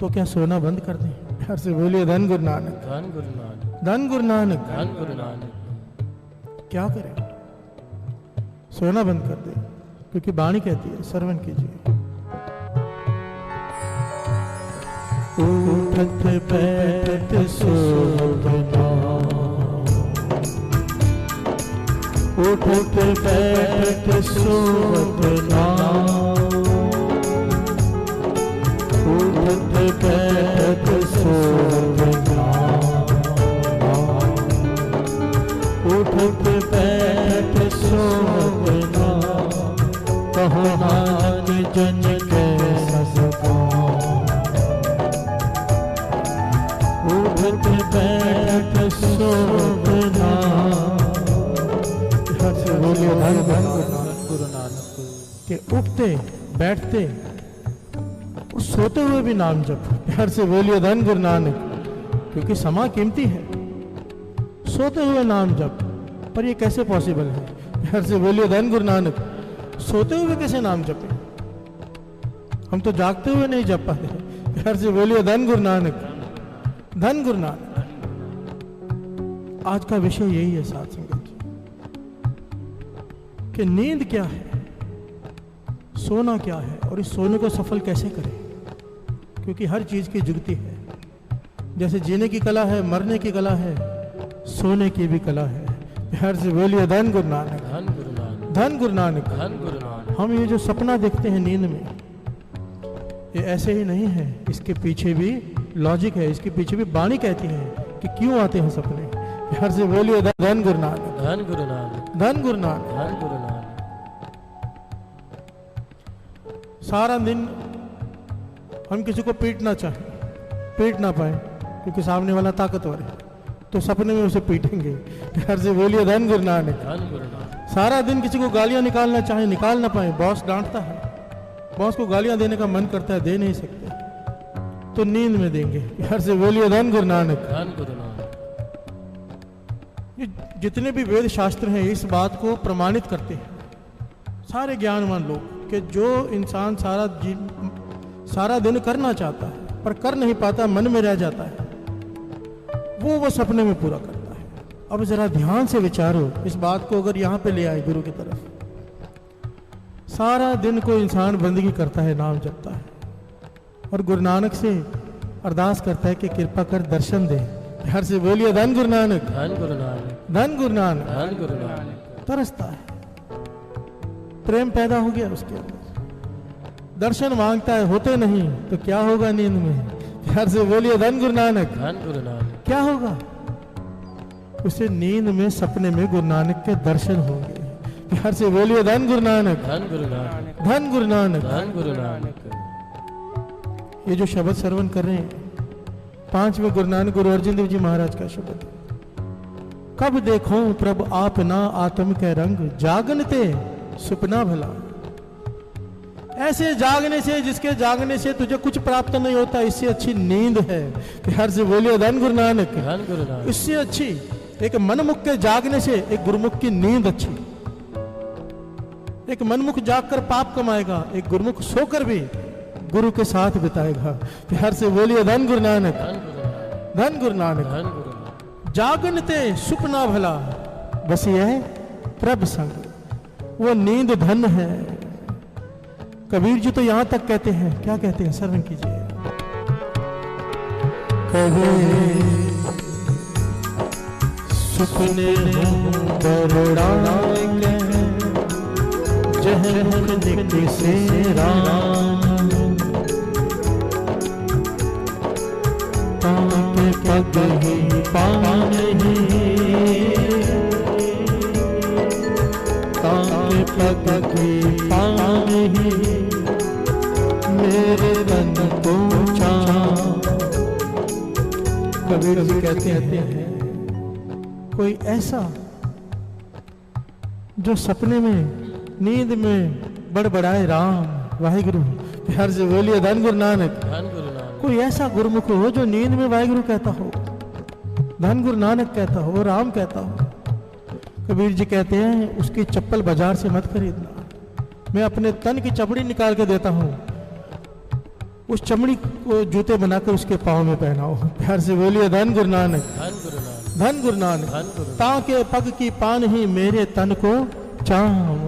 तो क्या सोना बंद कर दें? प्यार से बोलिए धन गुरु नानक, धन गुरु नानक, धन गुरु नानक। धन गुरु नानक। क्या करें? सोना बंद कर दे, क्योंकि वाणी कहती है, श्रवण कीजिए। उठत बैठत सोवत उठत बैठत सोवत उठत बैठत सोवत उठत बैठत सोवत कहो नानक जन कैसा सका। उठत बैठत सोवना। बोलिए धन गुरु नानक के उठते बैठते और सोते हुए भी नाम जप। प्यार से बोलिए धन गुरु नानक, क्योंकि समा कीमती है। सोते हुए नाम जप, पर ये कैसे पॉसिबल है? प्यार से बोलिए धन गुरु नानक, सोते हुए कैसे नाम जपे? हम तो जागते हुए नहीं जप पाते। प्यार से बोलिए धन गुरु नानक, धन गुरु नानक। आज का विषय यही है साथ संगत जी, कि नींद क्या है, सोना क्या है, और इस सोने को सफल कैसे करें। क्योंकि हर चीज की जुगती है। जैसे जीने की कला है, मरने की कला है, सोने की भी कला है। प्यार से बोलिए धन गुरु नानक, धन गुरु नानक, धन गुरु नानक। धन गुरु नानक। हम ये जो सपना देखते हैं नींद में, ये ऐसे ही नहीं है, इसके पीछे भी लॉजिक है, इसके पीछे भी वाणी कहती है कि क्यों आते हैं सपने। प्यार से बोलिए धन गुरु नानक, धन गुरु नानक, धन गुरु नानक। धन गुरु नानक। सारा दिन हम किसी को पीटना चाहें, पीट ना पाए क्योंकि सामने वाला ताकतवर है, तो सपने में उसे पीटेंगे। प्यार से बोलिए धन गुरु नानक, धन गुरु नानक। सारा दिन किसी को गालियां निकालना चाहे, निकाल ना पाए, बॉस डांटता है, बॉस को गालियां देने का मन करता है, दे नहीं सकते, तो नींद में देंगे। प्यार से बोलिए धन गुरु नानक, धन गुरु नानक। ये जितने भी वेद शास्त्र हैं इस बात को प्रमाणित करते हैं, सारे ज्ञानवान लोग, कि जो इंसान सारा दिन करना चाहता है पर कर नहीं पाता, मन में रह जाता है, वो सपने में पूरा करता है। अब जरा ध्यान से विचारो इस बात को, अगर यहाँ पे ले आए गुरु की तरफ। सारा दिन को इंसान बंदगी करता है, नाम जपता है, और गुरु नानक से अरदास करता है कि कृपा कर दर्शन दे। प्यार से बोलिए धन गुरु नानक, धन गुरु नानक, धन गुरु नानक। धन गुरु नानक। तरसता है, प्रेम पैदा हो गया उसके अंदर, दर्शन मांगता है, होते नहीं तो क्या होगा नींद में। प्यार से बोलिए धन गुरु नानक, धन गुरु नानक। क्या होगा? उसे नींद में, सपने में गुरु नानक के दर्शन होंगे। प्यार से बोलिए धन गुरु नानक, धन गुरु नानक, धन गुरु नानक। धन गुरु नानक। ये जो शब्द श्रवण कर रहे हैं, 5वें गुरु नानक गुरु अर्जुन देव जी महाराज का शब्द। कब देखो प्रभ आप ना आत्म के रंग, जागनते सुपना भला। ऐसे जागने से, जिसके जागने से तुझे कुछ प्राप्त नहीं होता, इससे अच्छी नींद है। प्यार से बोलिए धन गुरु नानक। धन गुरु नानक। इससे अच्छी एक मनमुख के जागने से एक गुरुमुख की नींद अच्छी। एक मनमुख जागकर पाप कमाएगा, एक गुरुमुख सोकर भी गुरु के साथ बिताएगा। प्यार से बोलिए धन गुरु नानक। धन गुरु नानक। धन गुरु नानक। जागनते सुपना भला, बस यह प्रभ संग, वो नींद धन है। कबीर जी तो यहां तक कहते हैं, क्या कहते हैं, श्रवण कीजिए। कभी सुपने बरड़ाए जहन से राम, ताके पग ही पान ही, ताके पग ही पान ही, मेरे तन को कबीर जी कहते हैं, कोई ऐसा जो सपने में नींद में बड़बड़ाए राम वाहिगुरु। प्यार से बोलिए धन गुरु नानक। धन गुरु नानक। कोई ऐसा गुरुमुख हो जो नींद में वाहिगुरु कहता हो, धन गुरु नानक कहता हो, राम कहता हो। कबीर जी कहते हैं उसकी चप्पल बाजार से मत खरीदना, मैं अपने तन की चमड़ी निकाल के देता हूं, उस चमड़ी को जूते बनाकर उसके पाँव में पहनाओ। प्यार से बोलिए धन गुरु नानक। धन गुरु नानक। धन गुरु नानक। धन गुरु। ताके पग की पान ही मेरे तन को चाव,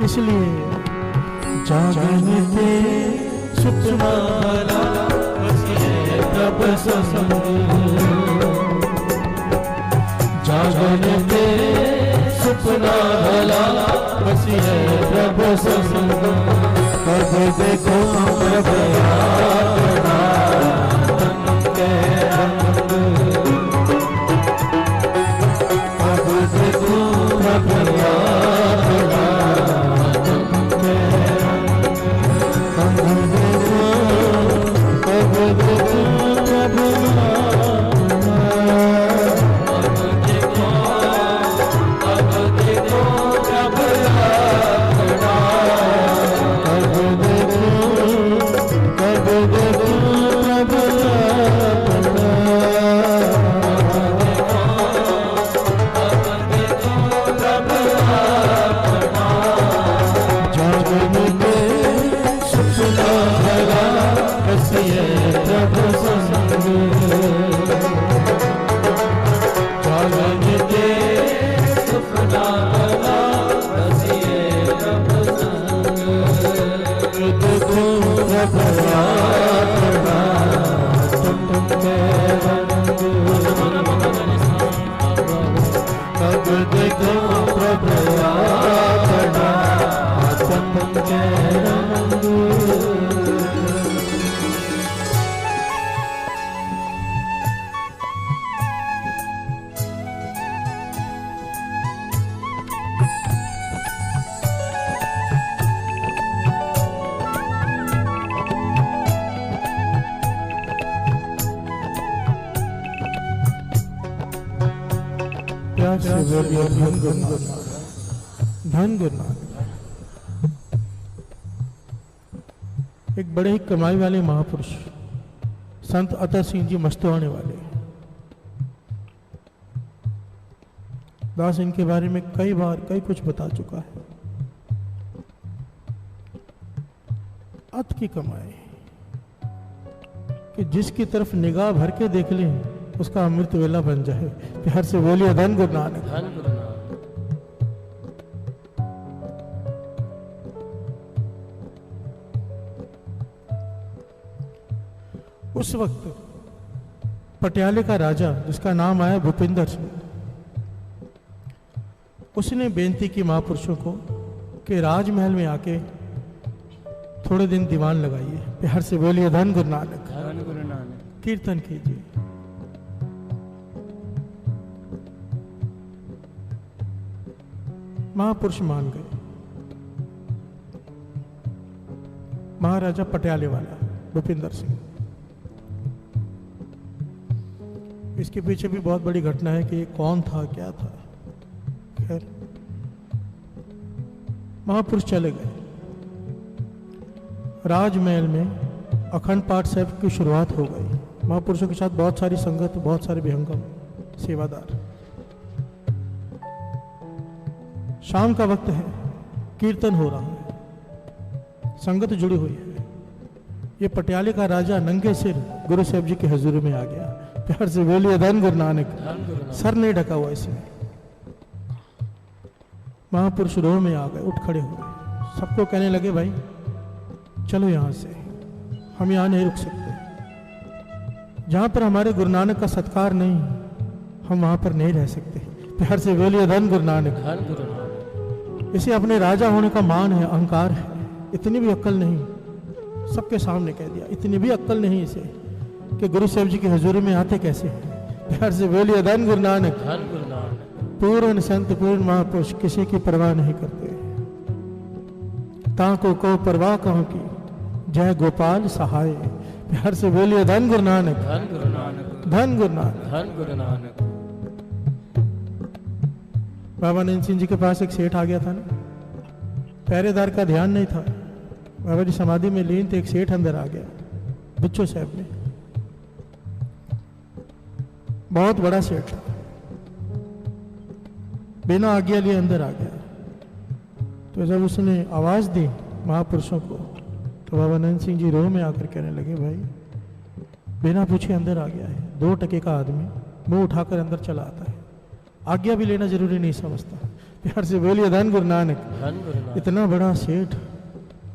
इसलिए जागने सुपना भला, प्रभ संग, जागने सुपना भला, बस है प्रभ संग। कब देखो प्रभ आपना तन के रंग, कब देखो प्रभ आपना तन के रंग, कब देखो प्रभ धन गुरु नानक। एक बड़े ही कमाई वाले महापुरुष संत अतर सिंह जी मस्तवाने वाले दास, इनके बारे में कई बार कई कुछ बता चुका है। अत की कमाई कि जिसकी तरफ निगाह भर के देख लें उसका अमृत वेला बन जाए। प्यार से बोलिए धन गुरु नानक। धन गुरु नानक। उस वक्त पटियाले का राजा जिसका नाम आया भूपिंदर सिंह, उसने बेनती की महापुरुषों को कि राजमहल में आके थोड़े दिन दीवान लगाइए। प्यार से बोलिए धन गुरु नानक। धन गुरु नानक। कीर्तन कीजिए। महापुरुष मान गए। महाराजा पटियाले वाला भूपिंदर सिंह इसके पीछे भी बहुत बड़ी घटना है कि ये कौन था, क्या था। खैर, महापुरुष चले गए। राजमहल में अखंड पाठ साहब की शुरुआत हो गई। महापुरुषों के साथ बहुत सारी संगत, बहुत सारे विहंगम सेवादार। शाम का वक्त है, कीर्तन हो रहा है, संगत जुड़ी हुई है। ये पटियाले का राजा नंगे सिर गुरु साहब जी के हजूर में आ गया। प्यार से बोलिए धन गुरु नानक। सर नहीं ढका हुआ इसमें। महापुरुष रोह में आ गए, उठ खड़े हुए, सबको कहने लगे भाई चलो यहां से, हम यहां नहीं रुक सकते। जहां पर हमारे गुरु नानक का सत्कार नहीं, हम वहां पर नहीं रह सकते। प्यार से बोलिए धन गुरु नानक। इसे अपने राजा होने का मान है, अहंकार है। इतनी भी अक्ल नहीं, सबके सामने कह दिया, इतनी भी अक्ल नहीं इसे कि गुरु साहब जी के हजूर में आते कैसे हैं। प्यार से बोलिए धन गुरु नानक। पूर्ण संत, पूर्ण महापुरुष किसी की परवाह नहीं करते। ताको को परवाह कहूं की, जय गोपाल सहाय। प्यार से बोलिए धन गुरु नानक। धन गुरु नानक। धन गुरु नानक। धन गुरु नानक। बाबा नंद सिंह जी के पास एक सेठ आ गया था ना, पहरेदार का ध्यान नहीं था। बाबा जी समाधि में लीन थे, एक सेठ अंदर आ गया, बुच्चो साहब में, बहुत बड़ा सेठ था, बिना आज्ञा लिए अंदर आ गया। तो जब उसने आवाज दी महापुरुषों को, तो बाबा नंद सिंह जी रोह में आकर कहने लगे भाई बिना पूछे अंदर आ गया है। 2 टके का आदमी मुंह उठाकर अंदर चला आता है, आज्ञा भी लेना जरूरी नहीं समझता। प्यार से बोलिए धन गुरु नानक। इतना बड़ा सेठ,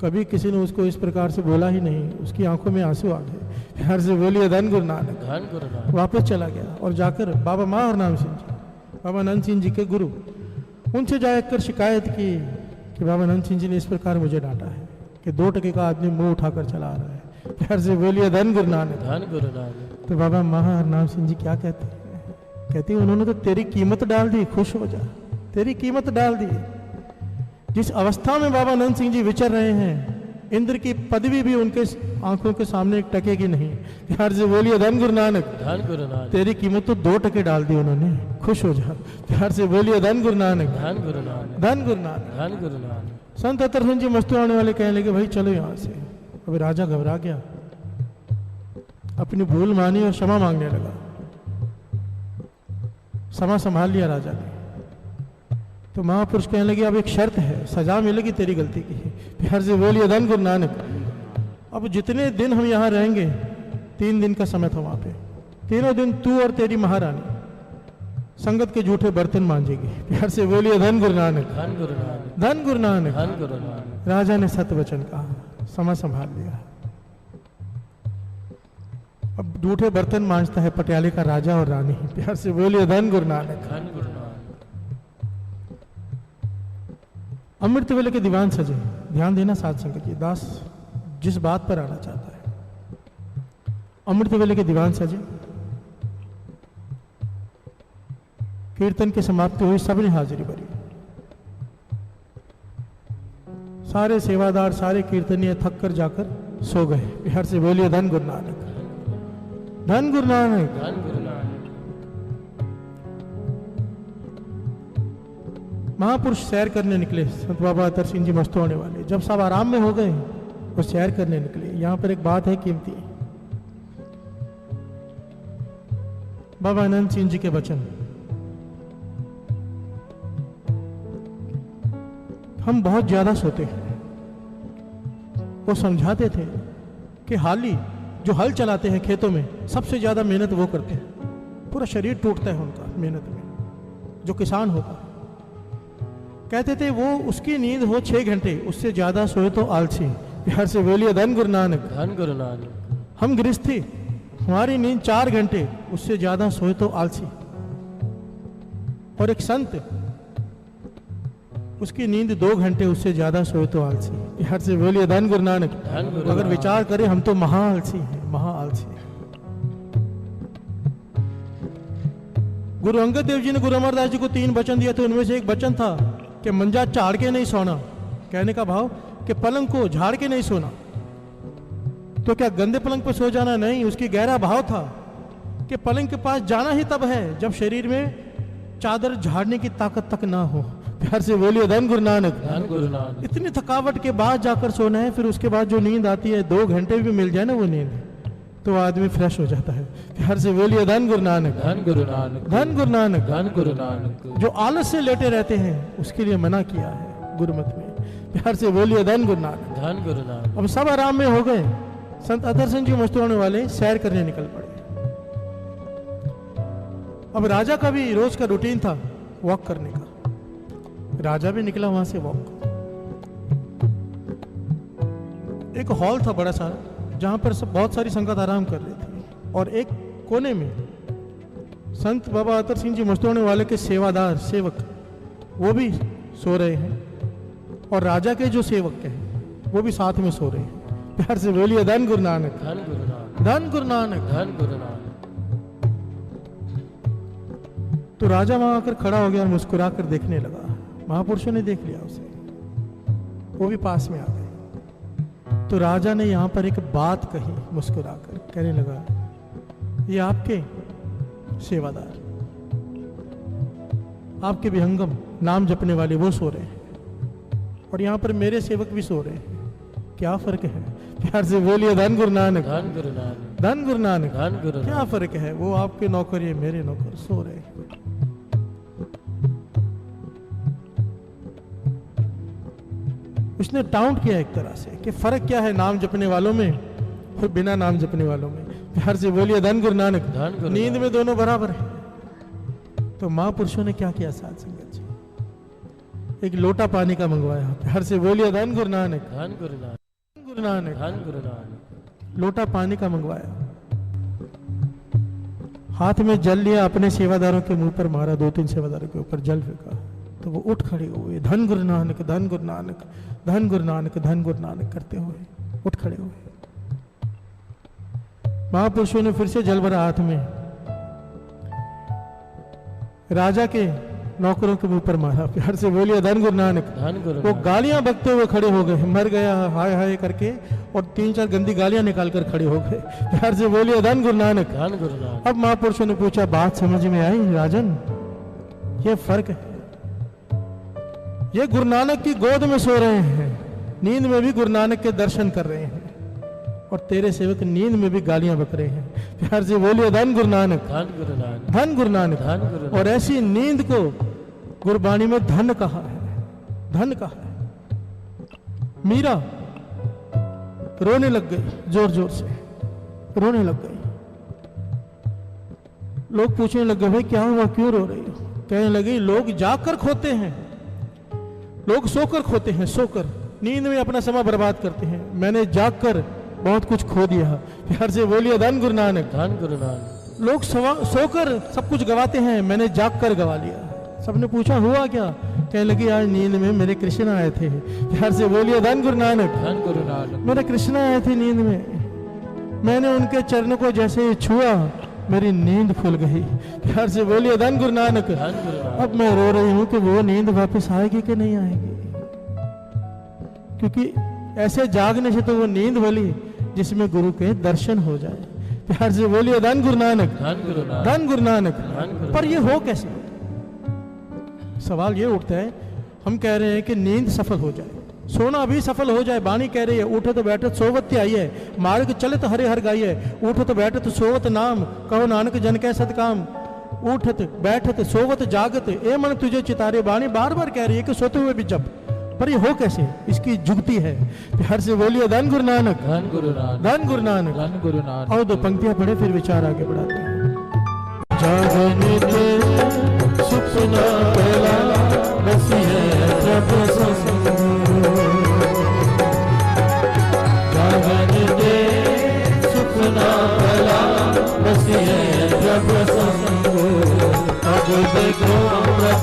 कभी किसी ने उसको इस प्रकार से बोला ही नहीं, उसकी आंखों में आंसू आ गए। प्यार से बोलिए धन गुरु नानक। वापस चला गया और जाकर बाबा माहर नाम सिंह जी, बाबा नंद सिंह जी के गुरु, उनसे जाकर शिकायत की कि बाबा नंद सिंह जी ने इस प्रकार मुझे डांटा है कि 2 टके का आदमी मुंह उठाकर चला रहा है। प्यार से बोलिए धन गुरु नानक। तो बाबा माहर नाम सिंह जी क्या कहते हैं? कहती उन्होंने तो तेरी कीमत डाल दी, खुश हो जा, तेरी कीमत डाल दी। जिस अवस्था में बाबा नंद सिंह जी विचर रहे हैं, इंद्र की पदवी भी उनके आंखों के सामने एक टके की नहीं। प्यार से बोलिए धन गुरु नानक। तेरी कीमत तो 2 टके डाल दी उन्होंने, खुश हो जा। प्यार से बोलिए धन गुरु नानक। धन गुरु नानक। संत अतरसिंह जी मस्तू आने वाले कहने लगे भाई चलो यहां से। अभी राजा घबरा गया, अपनी भूल मानी और क्षमा मांगने लगा। क्षमा संभाल लिया राजा ने। तो महापुरुष कहने लगे अब एक शर्त है, सजा मिलेगी तेरी गलती की। प्यार से बोलिए धन गुरु नानक। अब जितने दिन हम यहाँ रहेंगे, 3 दिन का समय था वहां पे, तीनों दिन तू और तेरी महारानी संगत के जूठे बर्तन मांजेगी। प्यार से बोलिए धन गुरु नानक। धन गुरु नानक। राजा ने सत्य वचन कहा, क्षमा संभाल लिया। अब जूठे बर्तन मांजता है पटियाले का राजा और रानी। प्यार से बोलिए धन गुरु नानक। अमृत वेले के दीवान सजे। ध्यान देना साध संगत जी, दास जिस बात पर आना चाहता है। अमृत वेले के दीवान सजे, कीर्तन की समाप्ति हुई, सबने हाजिरी भरी। सारे सेवादार, सारे कीर्तनीय थक कर जाकर सो गए। प्यार से बोलिए धन गुरु नानक। धन गुरु नानक। महापुरुष सैर करने निकले, संत बाबा अतर सिंह जी मस्तू होने वाले। जब सब आराम में हो गए वो सैर करने निकले। यहां पर एक बात है कीमती, बाबा आनंद सिंह जी के वचन हम बहुत ज्यादा सोते हैं। वो समझाते थे कि हाली जो हल चलाते हैं खेतों में, सबसे ज्यादा मेहनत वो करते हैं, पूरा शरीर टूटता है उनका मेहनत में। जो किसान होता है, कहते थे वो उसकी नींद हो 6 घंटे, उससे ज्यादा सोए तो आलसी। प्यार से बोलिए धन गुरु नानक। हम गृहस्थी, हमारी नींद 4 घंटे, उससे ज्यादा सोए तो आलसी। और एक संत, उसकी नींद 2 घंटे, उससे ज्यादा सोए तो आलसी। प्यार से बोलिए धन गुरु नानक। अगर विचार करें हम तो महा आलसी हैं, महा आलसी। गुरु अंगद देव जी ने गुरु अमरदास जी को 3 वचन दिए थे। उनमें से एक वचन था कि मंजा झाड़ के नहीं सोना। कहने का भाव कि पलंग को झाड़ के नहीं सोना। तो क्या गंदे पलंग पर सो जाना? नहीं, उसकी गहरा भाव था कि पलंग के पास जाना ही तब है जब शरीर में चादर झाड़ने की ताकत तक ना हो। प्यार से बोलिए धन गुरु नानक। धन गुरु नानक। इतनी थकावट के बाद जाकर सोना है, फिर उसके बाद जो नींद आती है 2 घंटे भी मिल जाए ना वो नींद, तो आदमी फ्रेश हो जाता है। प्यार से बोलिए धन गुरु नानक। धन गुरु नानक। धन गुरु नानक। धन गुरु नानक। जो आलस से लेटे रहते हैं उसके लिए मना किया है गुरुमत में। प्यार से बोलिए धन गुरु नानक। धन गुरु नानक। अब सब आराम में हो गए। संत अदर्शन जी मस्तूराने वाले सैर करने निकल पड़े। अब राजा का भी रोज का रूटीन था वॉक करने का। राजा भी निकला वहां से वॉक। एक हॉल था बड़ा सारा जहां पर सब बहुत सारी संगत आराम कर रही थी, और एक कोने में संत बाबा अतर सिंह जी मस्तूराने वाले के सेवादार सेवक वो भी सो रहे हैं, और राजा के जो सेवक हैं वो भी साथ में सो रहे हैं। प्यार से बोलिए धन गुरु नानक। धन गुरु नानक। धन गुरु नानक। धन गुरु नानक। तो राजा वहां आकर खड़ा हो गया और मुस्कुरा कर देखने लगा। महापुरुषों ने देख लिया उसे, वो भी पास में आ गए। तो राजा ने यहां पर एक बात कही मुस्कुराकर, कहने लगा ये आपके सेवादार, आपके विहंगम नाम जपने वाले वो सो रहे हैं, और यहां पर मेरे सेवक भी सो रहे हैं, क्या फर्क है? प्यार से बोलिए धन गुरु नानक। धन गुरु नानक। धन गुरु नानक। धन गुरु क्या फर्क है? वो आपके नौकर, ये मेरे नौकर सो रहे हैं। उसने टाउट किया एक तरह से कि फर्क क्या है नाम जपने वालों में और बिना नाम जपने वालों में। प्यार से बोलिए धन गुरु नानक। धन गुरु नींद नानक। में दोनों बराबर है। तो महापुरुषों ने क्या किया साथ संगत जी, एक लोटा पानी का मंगवाया। प्यार से बोलिए धन गुरु नानक। धन गुरु नानक। धन गुरु नानक। धन गुरु नानक। लोटा पानी का मंगवाया, हाथ में जल लिया, अपने सेवादारों के मुंह पर मारा, 2-3 सेवादारों के ऊपर जल फेंका, तो वो उठ खड़े हुए। धन गुरु नानक, धन गुरु नानक, धन गुरु नानक, धन गुरु नानक करते हुए उठ खड़े हुए। महापुरुषों ने फिर से जल भरा हाथ में, राजा के नौकरों के मुंह पर मारा। प्यार से बोलिए धन गुरु नानक। धन गुरु वो नानक। गालियां बकते हुए खड़े हो गए, मर गया हाय हाय करके, और 3-4 गंदी गालियां निकाल कर खड़े हो गए। प्यार से बोलिए धन गुरु नानक। धन गुरु नानक। अब महापुरुषों ने पूछा, बात समझ में आई राजन? ये फर्क है, ये गुरु नानक की गोद में सो रहे हैं, नींद में भी गुरु नानक के दर्शन कर रहे हैं, और तेरे सेवक नींद में भी गालियां बक रहे हैं। प्यार से बोलिए धन गुरु नानक। धन गुरु नानक। धन गुरु नानक। धन गुरु नानक। और ऐसी नींद को गुरबाणी में धन कहा है, धन कहा है। मीरा रोने लग गई, जोर जोर से रोने लग गई। लोग पूछने लग गए, भाई क्या हुआ, क्यों रो रही हो? कहने लगी, लोग जाकर खोते हैं, लोग सोकर खोते हैं, सोकर नींद में अपना समय बर्बाद करते हैं, मैंने जागकर बहुत कुछ खो दिया। प्यार से बोलिए धन गुरु नानक। धन गुरु नानक। लोग सोकर सब कुछ गवाते हैं, मैंने जागकर गवा लिया। सबने पूछा हुआ क्या? कहने लगी, आज नींद में मेरे कृष्ण आए थे। प्यार से बोलिए धन गुरु नानक। धन गुरु नानक। मेरे कृष्ण आए थे नींद में, मैंने उनके चरणों को जैसे ही छुआ मेरी नींद खुल गई। प्यार से बोलिए धन गुरु नानक। धन गुरु नानक। अब मैं रो रही हूं कि वो नींद वापस आएगी कि नहीं आएगी, क्योंकि ऐसे जागने से तो वो नींद भली जिसमें गुरु के दर्शन हो जाए। प्यार से बोलिए धन गुरु नानक। धन गुरु नानक। धन गुरु नानक। धन गुरु पर ये हो कैसे? सवाल ये उठता है, हम कह रहे हैं कि नींद सफल हो जाए, सोना भी सफल हो जाए। बाणी कह रही है, उठो तो बैठो सोवत आई है, मार्ग चले तो हरे हर गाई है। उठो तो बैठो तो सोवत नाम, कहो नानक जन कै सतकाम। उठत बैठत सोवत जागत, ए मन तुझे चितारे। बाणी बार बार कह रही है कि सोते हुए भी जप, पर ये हो कैसे? इसकी जुगती है। प्यार से बोलिए धन गुरु नानक। धन गुरु नानक। धन गुरु नानक। धन गुरु नानक। और 2 पंक्तियां पढ़े फिर विचार आगे बढ़ाते हैं। जागने सुपना पहला बसी है जब संग, जागने दे सुपना पहला बसी है जब संग। अब देखो अपना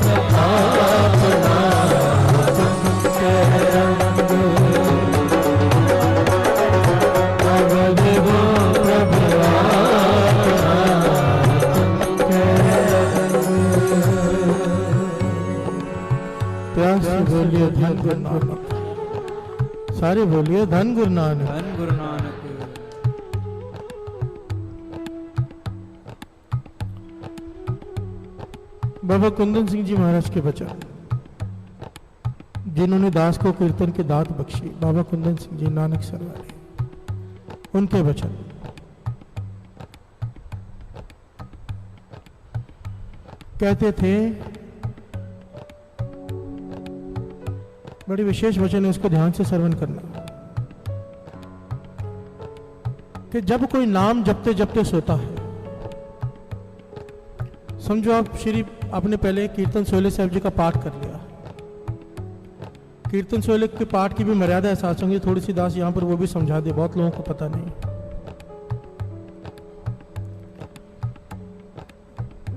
बोलिए धन गुरु नानक। सारे बोलिए धन गुरु नानक। धन गुरु नानक। बाबा कुंदन सिंह जी महाराज के वचन, जिन्होंने दास को कीर्तन की दात बख्शी, बाबा कुंदन सिंह जी नानक सरवाले, उनके वचन। कहते थे, बड़ी विशेष वचन है, उसको ध्यान से श्रवण करना, कि जब कोई नाम जपते जपते सोता है, समझो आप आपने पहले कीर्तन सोहले साहब जी का पाठ कर लिया। कीर्तन सोहले के पाठ की भी मर्यादा है साथ संग, थोड़ी सी दास यहां पर वो भी समझा दे, बहुत लोगों को पता नहीं।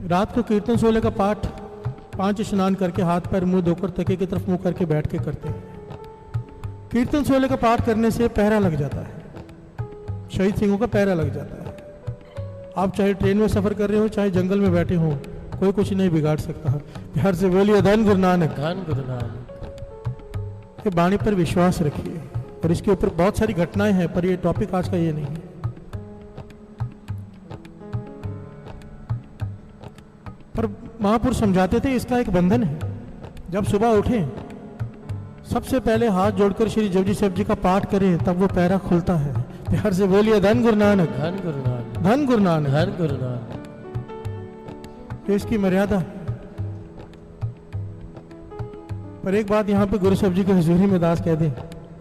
रात को कीर्तन सोहले का पाठ 5 स्नान करके हाथ पैर मुंह धोकर तकिए की तरफ मुंह करके बैठ के करते हैं। कीर्तन सोहले का पाठ करने से पहरा लग जाता है, शहीद सिंहों का पहरा लग जाता है। आप चाहे ट्रेन में सफर कर रहे हो, चाहे जंगल में बैठे हो, कोई कुछ नहीं बिगाड़ सकता। प्यार से बोलिए धन गुरु नानक, धन गुरु नानक। ये वाणी पर विश्वास रखिए, और इसके ऊपर बहुत सारी घटनाएं हैं, पर ये टॉपिक आज का ये नहीं है। पर महापुरुष समझाते थे इसका एक बंधन है। जब सुबह उठे सबसे पहले हाथ जोड़कर श्री जपजी साहब जी का पाठ करें, तब वो पैरा खुलता है। प्यार से बोलिए धन गुरु नानक, धन गुरु नानक, धन गुरु नानक, धन गुरु नानक। तो इसकी मर्यादा। पर एक बात यहाँ पे गुरु साहब जी की हजूरी में दास कह दे,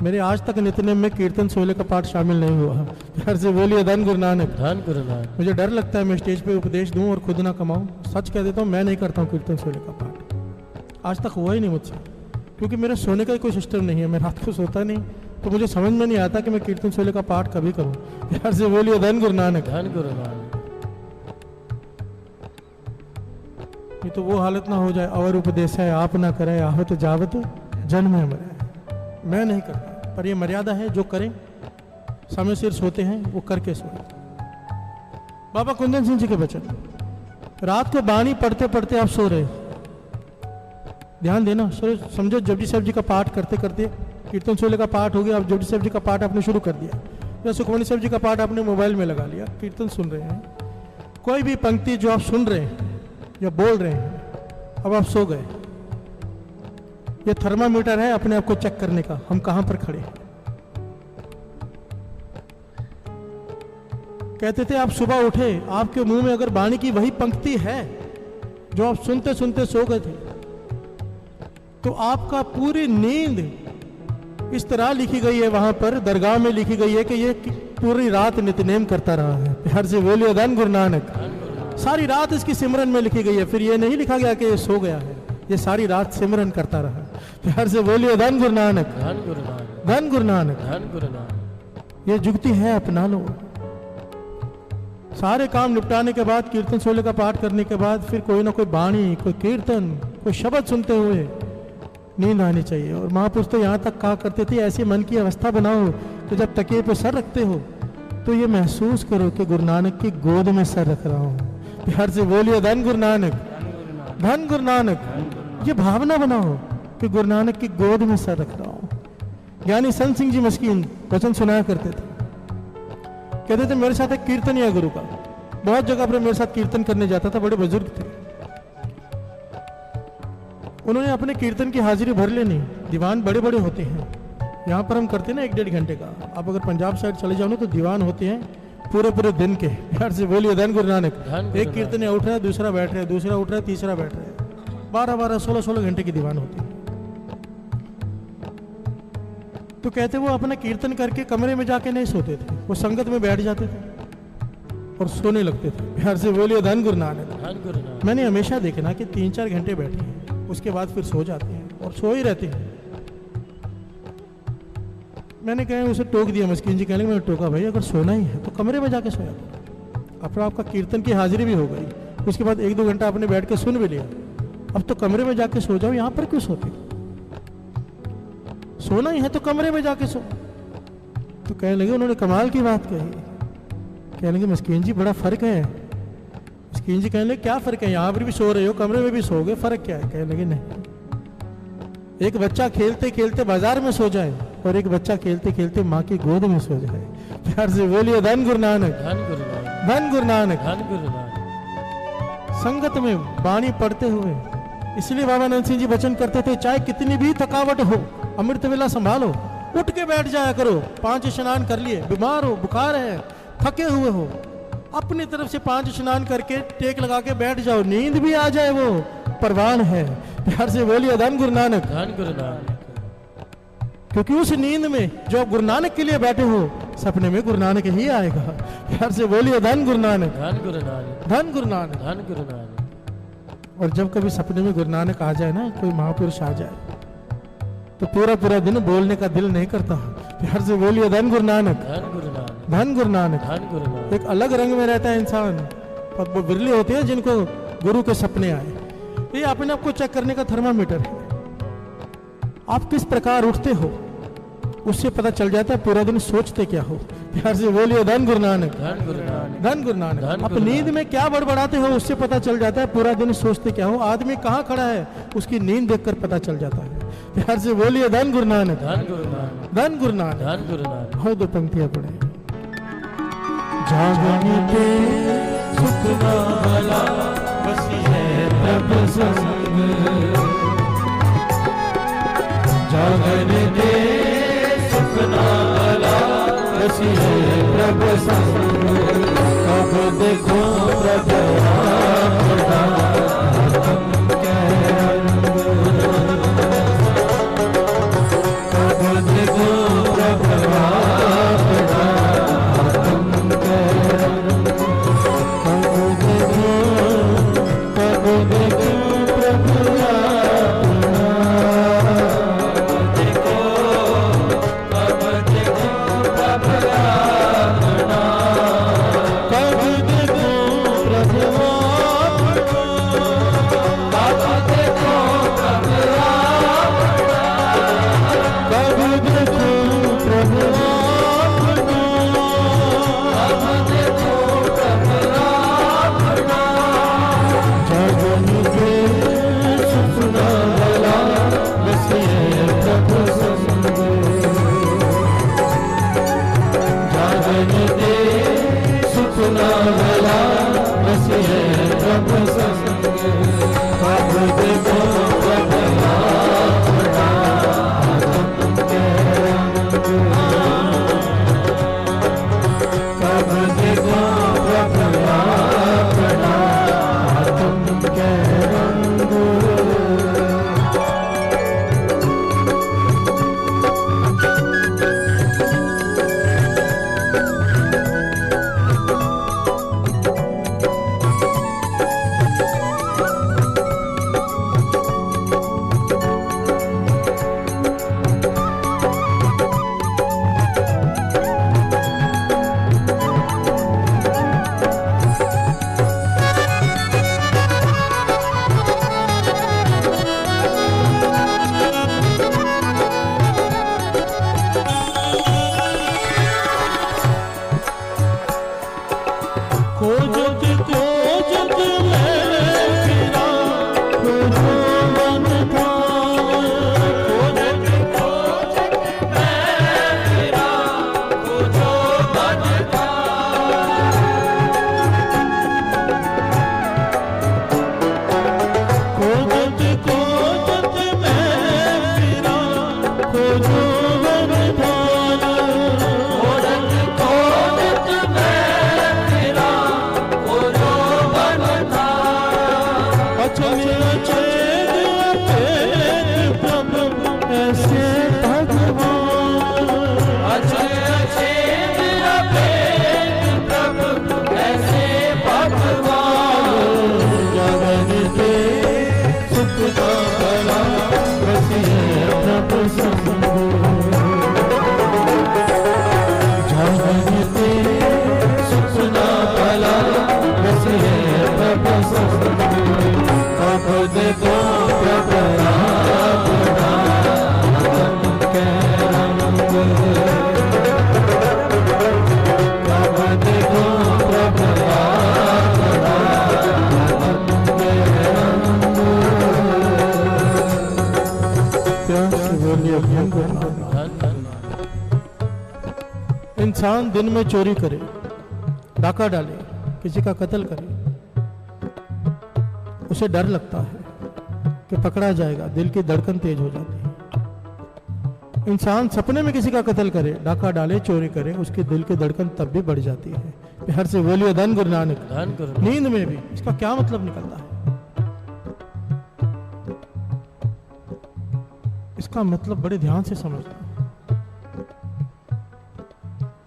मेरे आज तक नित्यनेम में कीर्तन सोहले का पाठ शामिल नहीं हुआ। प्यार से बोलिए धन गुरु नानक, धन गुरु नानक। मुझे डर लगता है मैं स्टेज पे उपदेश दूं और खुद ना कमाऊं। सच कह देता हूं, मैं नहीं करता हूं कीर्तन सोहले का पाठ, आज तक हुआ ही नहीं मुझसे, क्योंकि मेरे सोने का कोई सिस्टम नहीं है। मैं रात को सोता नहीं, तो मुझे समझ में नहीं आता कि मैं कीर्तन सोहले का पाठ कभी करूं। प्यार से बोलिए धन गुरु नानक, धन गुरु नानक। ये तो वो हालत ना हो जाए, और उपदेश है आप ना करे आहत जावत जन्म है मरे। मैं नहीं करता, पर ये मर्यादा है, जो करें समय सिर सोते हैं वो करके सोए। बाबा कुंदन सिंह जी के वचन, रात को बाणी पढ़ते पढ़ते आप सो रहे, ध्यान देना। समझो जपजी साहब जी का पाठ करते करते कीर्तन सोहले का पाठ हो गया, अब जपजी साहब जी का पाठ आपने शुरू कर दिया, या सुखमणी साहब जी का पाठ आपने मोबाइल में लगा लिया, कीर्तन सुन रहे हैं। कोई भी पंक्ति जो आप सुन रहे हैं या बोल रहे हैं, अब आप सो गए। ये थर्मामीटर है अपने आप को चेक करने का, हम कहां पर खड़े हैं। कहते थे आप सुबह उठे, आपके मुंह में अगर वाणी की वही पंक्ति है जो आप सुनते सुनते सो गए थे, तो आपका पूरी नींद इस तरह लिखी गई है, वहां पर दरगाह में लिखी गई है कि ये पूरी रात नित्यनेम करता रहा है। प्यार से बोलिए धन गुरु नानक, सारी रात इसकी सिमरन में लिखी गई है। फिर ये नहीं लिखा गया कि ये सो गया है, ये सारी रात सिमरन करता रहा। प्यार से बोलिए धन गुरु नानक, धन गुरु नानक, धन गुरु नानक, धन गुरु नानक। ये जुगती है, अपना लो। सारे काम निपटाने के बाद, कीर्तन सोहले का पाठ करने के बाद, फिर कोई ना कोई वाणी, कोई कीर्तन, कोई शब्द सुनते हुए नींद आनी चाहिए। और महापुरुष तो यहाँ तक कहा करते थे, ऐसी मन की अवस्था बनाओ कि जब तकिए पे सर रखते हो तो ये महसूस करो कि गुरु नानक की गोद में सर रख रहा हूँ। प्यार से बोलिए धन गुरु नानक, धन गुरु नानक। ये भावना बनाओ कि गुरु नानक की गोद में सर रख रहा हूँ। ज्ञानी संत सिंह जी मस्कीन वचन सुनाया करते थे, कहते थे मेरे साथ एक कीर्तन है गुरु का, बहुत जगह पर मेरे साथ कीर्तन करने जाता था, बड़े बुजुर्ग थे। उन्होंने अपने कीर्तन की हाजिरी भर लेनी, दीवान बड़े बड़े होते हैं, यहाँ पर हम करते हैं ना 1-1.5 घंटे का। आप अगर पंजाब साइड चले जाओ ना तो दीवान होते हैं पूरे पूरे दिन के। प्यार से बोलिए धन गुरु नानक। एक कीर्तन उठ रहा है, दूसरा बैठ रहा है, दूसरा उठ रहा है, तीसरा बैठ रहा है, 12-12, 16-16 घंटे की दीवान होती है। तो कहते वो अपना कीर्तन करके कमरे में जाके नहीं सोते थे, वो संगत में बैठ जाते थे और सोने लगते थे। प्यार से बोलिए धन गुरु नानक, धन गुरु नानक। मैंने हमेशा देखा ना कि 3-4 घंटे बैठे हैं, उसके बाद फिर सो जाते हैं और सो ही रहते हैं। मैंने कहा उसे टोक दिया, मस्कीन जी कहने मैंने टोका, भाई अगर सोना ही है तो कमरे में जाके सोया करो। अपना आपका कीर्तन की हाजिरी भी हो गई, उसके बाद 1-2 घंटा आपने बैठ के सुन भी लिया, अब तो कमरे में जाके सो जाओ, यहाँ पर क्यों सोते? सोना ही है तो कमरे में जाके सो। तो कहने लगे, उन्होंने कमाल की बात कही, कहने लगे मस्कीन जी बड़ा फर्क है। मस्कीन जी कहने लगे क्या फर्क है, यहाँ पर भी सो रहे हो, कमरे में भी सोओगे, फर्क क्या है? कहने लगे नहीं, एक बच्चा खेलते खेलते बाजार में सो जाए और एक बच्चा खेलते खेलते माँ की गोद में सो जाए। प्यार से बोलिए धन गुरु नानक, धन गुरु नानक, धन गुरु नानक। धन गुरु नानक। संगत में वाणी पढ़ते हुए। इसलिए बाबा नंद सिंह जी वचन करते थे, चाहे कितनी भी थकावट हो, अमृत वेला संभालो, उठ के बैठ जाया करो। 5 स्नान कर लिए, बीमार हो, बुखार है, थके हुए हो, अपनी तरफ से 5 स्नान करके टेक लगा के बैठ जाओ। नींद भी आ जाए वो परवान है। प्यार से बोलिए धन गुरु नानक। धन गुरु नानक। क्योंकि उस नींद में जो आप गुरु नानक के लिए बैठे हो, सपने में गुरु नानक ही आएगा। प्यार से बोलिए धन गुरु नानक। धन गुरु नानक। धन गुरु नानक। धन गुरु नानक। और जब कभी सपने में गुरु नानक आ जाए ना, कोई महापुरुष आ जाए, तो पूरा पूरा दिन बोलने का दिल नहीं करता। प्यार से बोलिए धन गुरु नानक। धन गुरु नानक। धन गुरु नानक। धन गुरु नानक। एक अलग रंग में रहता है इंसान, पर वो बिरले होते हैं जिनको गुरु के सपने आए। ये अपने आप को चेक करने का थर्मामीटर है। आप किस प्रकार उठते हो, उससे पता चल जाता है पूरा दिन सोचते क्या हो। प्यार से बोलिए धन गुरु नानक। धन गुरु नानक। धन गुरु नानक। धन आप गुरु नींद नानक। में क्या बड़बड़ाते हो, उससे पता चल जाता है पूरा दिन सोचते क्या हो। आदमी कहाँ खड़ा है, उसकी नींद देखकर पता चल जाता है। प्यार से बोलिए धन गुरु नानक। धन गुरु नानक। धन गुरु नानक। धन गुरु नानक। हो 2 पंक्तियां पढ़े। जागने पे सुख ना भला, बसी है प्रभु संग। जागने पे सुख ना भला, बसी है प्रभु संग। कब देखो प्रभु आपका तुम कह रंग। कब देखो प्रभु आपका तुम कह रंग। कब देखो प्रभु इंसान दिन में चोरी करे, डाका डाले, किसी का कत्ल करे, उसे डर लगता है कि पकड़ा जाएगा, दिल की धड़कन तेज हो जाती है। इंसान सपने में किसी का कत्ल करे, डाका डाले, चोरी करे, उसके दिल की धड़कन तब भी बढ़ जाती है। प्यार से बोलिए धन गुरु नानक। धन गुरु नानक। नींद में भी इसका क्या मतलब निकलता है? इसका मतलब बड़े ध्यान से समझना।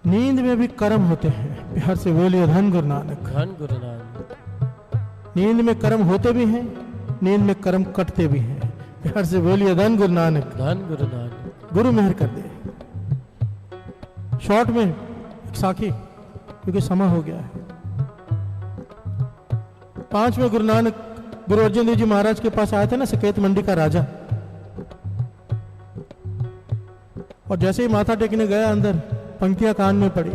नींद में भी कर्म होते हैं। प्यार से बोलिए धन गुरु नानक। धन गुरु नानक। नींद में कर्म होते भी हैं, नींद में कर्म कटते भी हैं। प्यार से बोलिए धन गुरु नानक। धन गुरु नानक। गुरु मेहर कर दे। शॉर्ट में एक साखी, क्योंकि समय हो गया है। 5वें गुरु नानक गुरु अर्जन देव जी महाराज के पास आए थे ना, सकेत मंडी का राजा। और जैसे ही माथा टेकने गया अंदर, पंक्तियां कान में पड़ी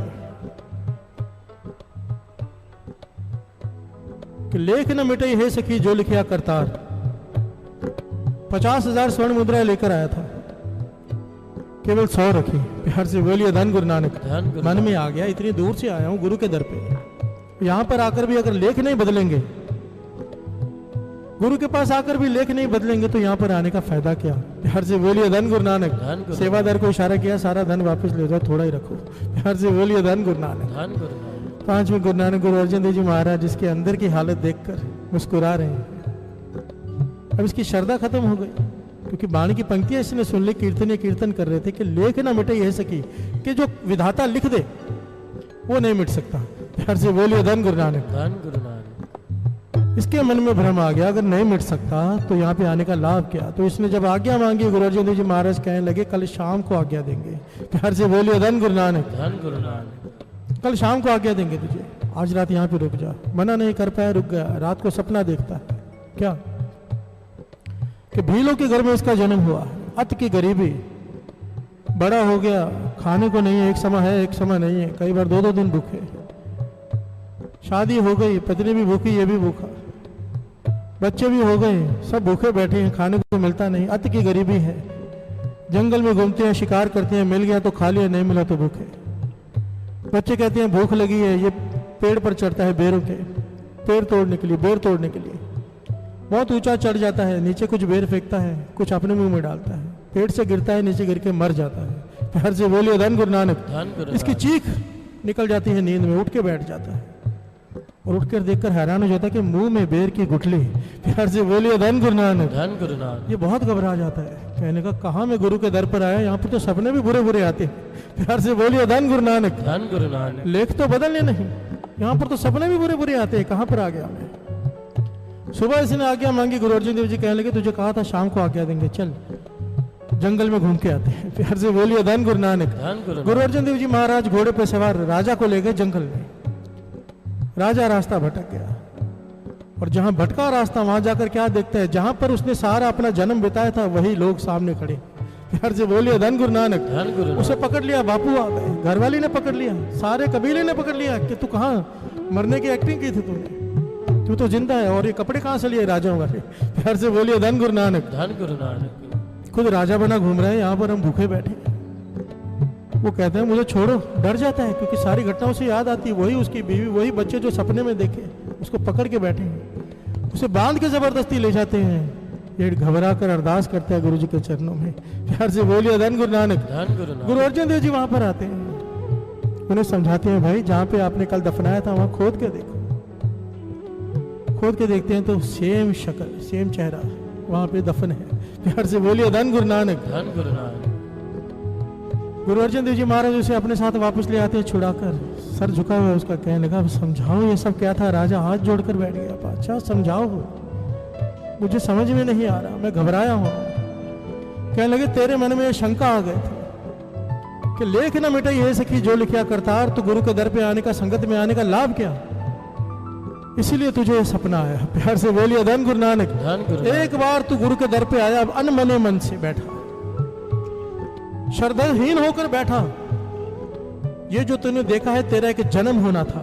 कि लेख न मिटे हे सखी जो लिखिया करतार। 50,000 स्वर्ण मुद्राएं लेकर आया था, केवल 100 रखी। प्यार से बोलिए धन गुरु नानक। धन गुरु मन में आ गया, इतनी दूर से आया हूं गुरु के दर पे, यहां पर आकर भी अगर लेख नहीं बदलेंगे, गुरु के पास आकर भी लेख नहीं बदलेंगे, तो यहां पर आने का फायदा क्या? प्यार से बोलिए धन गुरु नानक। सेवादार को इशारा किया, सारा धन वापस ले जाओ, थोड़ा ही रखो। प्यार से बोलिए धन गुरु नानक। धन गुरु नानक। 5वें गुरु नानक गुरु अर्जन देव जी महाराज, जिसके अंदर की हालत देखकर मुस्कुरा रहे हैं। अब इसकी श्रद्धा खत्म हो गई, क्योंकि बाणी की पंक्तियां इसने सुन ली, कीर्तन कर रहे थे कि लेख ना मिटे यह सकी, कि जो विधाता लिख दे वो नहीं मिट सकता। प्यार से बोलिए धन गुरु नानक। धन गुरु नानक। इसके मन में भ्रम आ गया, अगर नहीं मिट सकता तो यहाँ पे आने का लाभ क्या? तो इसने जब आज्ञा मांगी, गुरु अर्जन देव जी महाराज कहने लगे कल शाम को आज्ञा देंगे। प्यार से बोलिए धन गुरु नानक। धन गुरु नानक। कल शाम को आज्ञा देंगे तुझे, आज रात यहाँ पे रुक जा। मना नहीं कर पाया, रुक गया। रात को सपना देखता है क्या कि भीलों के घर में इसका जन्म हुआ, अत की गरीबी, बड़ा हो गया, खाने को नहीं है, एक समय है एक समय नहीं है, कई बार 2-2 दिन भूखे। शादी हो गई, पत्नी भी भूखी, ये भी भूखा, बच्चे भी हो गए, सब भूखे बैठे हैं, खाने को मिलता नहीं, अत की गरीबी है। जंगल में घूमते हैं, शिकार करते हैं, मिल गया तो खा लिया, नहीं मिला तो भूखे। बच्चे कहते हैं भूख लगी है, ये पेड़ पर चढ़ता है बेरों के, पेड़ तोड़ने के लिए, बेर तोड़ने के लिए। बहुत ऊंचा चढ़ जाता है, नीचे कुछ बेर फेंकता है, कुछ अपने मुंह में डालता है, पेड़ से गिरता है, नीचे गिर के मर जाता है। प्यार से बोलिए धन गुरु नानक। इसकी चीख निकल जाती है नींद में, उठ के बैठ जाता है और उठकर देखकर हैरान हो जाता है कि मुंह में बेर की गुठली। प्यार से बोलिए धन गुरु नानक। धन गुरु नानक। ये बहुत घबरा जाता है, कहने का कहाँ मैं गुरु के दर पर आया, यहाँ पर तो सपने भी बुरे बुरे आते हैं। प्यार से बोलिए धन गुरु नानक। धन गुरु नानक। लेख तो बदलने नहीं, यहाँ पर तो सपने भी बुरे बुरे आते हैं, कहाँ पर आ गया मैं? सुबह इसने आज्ञा मांगी, गुरु अर्जन देव जी कहने लगे तुझे कहा था शाम को आज्ञा देंगे, चल जंगल में घूम के आते हैं। प्यार से बोलिए धन गुरु नानक। गुरु अर्जन देव जी महाराज घोड़े पर सवार राजा को ले गए जंगल में। राजा रास्ता भटक गया, और जहां भटका रास्ता वहां जाकर क्या देखता है, जहां पर उसने सारा अपना जन्म बिताया था वही लोग सामने खड़े। प्यार से बोलिए धन गुरु नानक। उसे पकड़ लिया, बापू आ गए, घरवाली ने पकड़ लिया, सारे कबीले ने पकड़ लिया कि तू कहाँ मरने की एक्टिंग की थी तूने, तू तो जिंदा है, और ये कपड़े कहाँ से लिए राजाओं वाले। प्यार से बोलिए धन गुरु नानक। धन गुरु नानक। खुद राजा बना घूम रहे हैं, यहाँ पर हम भूखे बैठे। वो कहते हैं मुझे छोड़ो, डर जाता है क्योंकि सारी घटनाओं से याद आती है, वही उसकी बीवी, वही बच्चे जो सपने में देखे, उसको पकड़ के बैठे हैं, उसे बांध के जबरदस्ती ले जाते हैं। ये घबरा कर अरदास करते हैं गुरु जी के चरणों में। प्यार से बोलिए धन गुरु नानक। गुरु अर्जन देव जी वहां पर आते हैं, उन्हें समझाते हैं भाई जहां पे आपने कल दफनाया था वहां खोद के देखो। खोद के देखते हैं तो सेम शक्ल, सेम चेहरा वहां पे दफन है। प्यार से बोलिए धन गुरु नानक। धन गुरु नानक। गुरु अर्जन देव जी महाराज उसे अपने साथ वापस ले आते हैं छुड़ाकर, सर झुका हुआ उसका, कहने लगा समझाओ ये सब क्या था। राजा हाथ जोड़कर बैठ गया, बादशाह समझाओ, मुझे समझ में नहीं आ रहा, मैं घबराया हूं। कहने लगे तेरे मन में शंका आ गई थी कि लेख न मिटे ये सखी जो लिखिया करतार, तो गुरु के दर पे आने का, संगत में आने का लाभ क्या, इसीलिए तुझे ये सपना आया। प्यार से बोलिए धन गुरु नानक। एक बार तू गुरु के दर पे आया, अब अनमने मन से बैठा, श्रद्धाहीन होकर बैठा। ये जो तूने देखा है तेरा एक जन्म होना था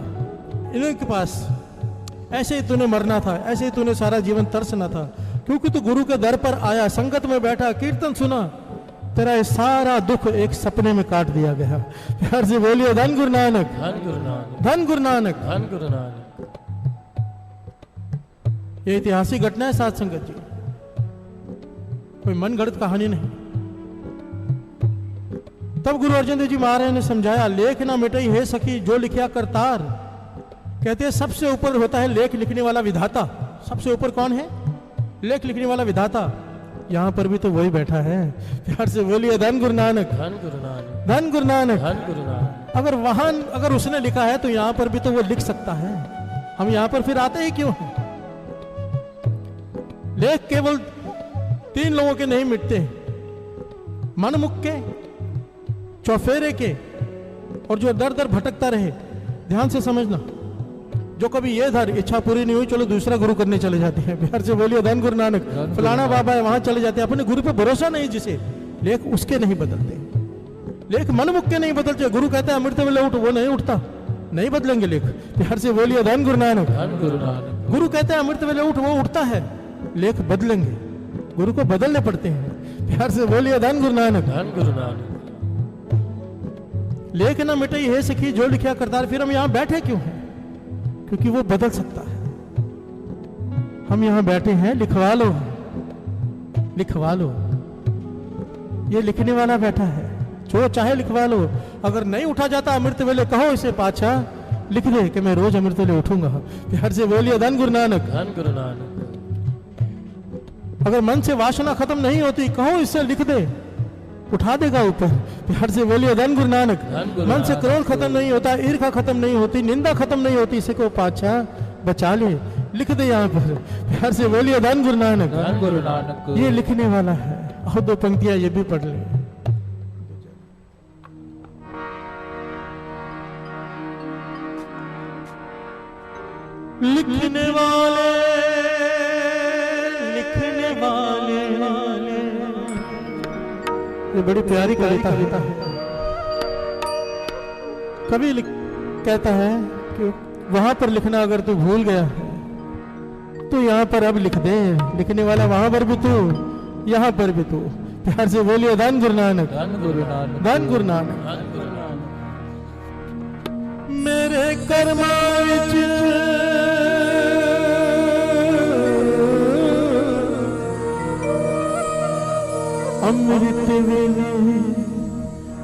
इन्हीं के पास, ऐसे ही तूने मरना था, ऐसे ही तूने सारा जीवन तरसना था, क्योंकि तू गुरु के दर पर आया, संगत में बैठा, कीर्तन सुना, तेरा ये सारा दुख एक सपने में काट दिया गया। प्यार से बोलिए धन गुरु नानक। धन गुरु नानक। धन गुरु नानक। धन गुरु नानक। ये ऐतिहासिक घटना है साध संगत जी, कोई मन गढ़ंत कहानी नहीं। तब गुरु अर्जन देव जी महाराज ने समझाया, लेख ना मिटई है सखी जो लिखया करतार। कहते हैं सबसे ऊपर होता है लेख लिखने वाला विधाता। सबसे ऊपर कौन है? लेख लिखने वाला विधाता। यहां पर भी तो वही बैठा है। प्यार से बोलिए धन गुरु नानक, धन गुरु नानक, धन गुरु नानक। धन गुरु नानक। अगर वहां अगर उसने लिखा है तो यहां पर भी तो वो लिख सकता है। हम यहां पर फिर आते ही क्यों हैं? लेख केवल 3 लोगों के नहीं मिटते, मनमुख के, चौफेरे के, और जो दर दर भटकता रहे। ध्यान से समझना, जो कभी ये धर इच्छा पूरी नहीं हुई चलो दूसरा गुरु करने चले जाते हैं। प्यार से बोलिए धन गुरु नानक। फलाना बाबा है वहां चले जाते हैं। अपने गुरु पे भरोसा नहीं जिसे, लेख उसके नहीं बदलते। लेख मनमुख के नहीं बदलते। गुरु कहता है अमृत वेले उठ, वो नहीं उठता, नहीं बदलेंगे लेख। प्यार से बोलिए धन गुरु नानक, धन गुरु नानक। गुरु कहते हैं अमृत वेले उठ, वो उठता है। लेख बदलेंगे, गुरु को बदलने पड़ते हैं। प्यार से बोलिए धन गुरु नानक, धन गुरु नानक। लेख ना मिटई है सखी जो लिखा करतार। फिर हम यहां बैठे क्यों हैं? क्योंकि वो बदल सकता है। हम यहां बैठे हैं, लिखवा लो, लिखवा लो। ये लिखने वाला बैठा है, जो चाहे लिखवा लो। अगर नहीं उठा जाता अमृत वेले, कहो इसे पाछा लिख दे कि मैं रोज अमृत वेले उठूंगा। प्यार से बोलिए धन गुरु नानक, धन गुरु नानक। अगर मन से वासना खत्म नहीं होती, कहो इससे लिख दे, उठा देगा ऊपर। प्यार से बोलिए धन गुरु नानक। मन से क्रोध खत्म नहीं होता, ईर्ष्या खत्म नहीं होती, निंदा खत्म नहीं होती, इसे को पाछा बचा ले, लिख दे यहाँ पर। प्यार से बोलिए धन गुरु नानक, धन गुरु नानक। ये लिखने वाला है। और 2 पंक्तियां ये भी पढ़ ले। लिखने वाले, लिखने वाले, ये बड़ी प्यारी कविता है। कभी कहता है कि वहां पर लिखना अगर तू भूल गया तो यहां पर अब लिख दे। लिखने वाला वहां पर भी तू, यहां पर भी तू। प्यार से बोलिए धन गुरु नानक, धन गुरु नानक, धन गुरु नानक। धन गुरु नानक। मेरे कर्मा विच अमृत वेले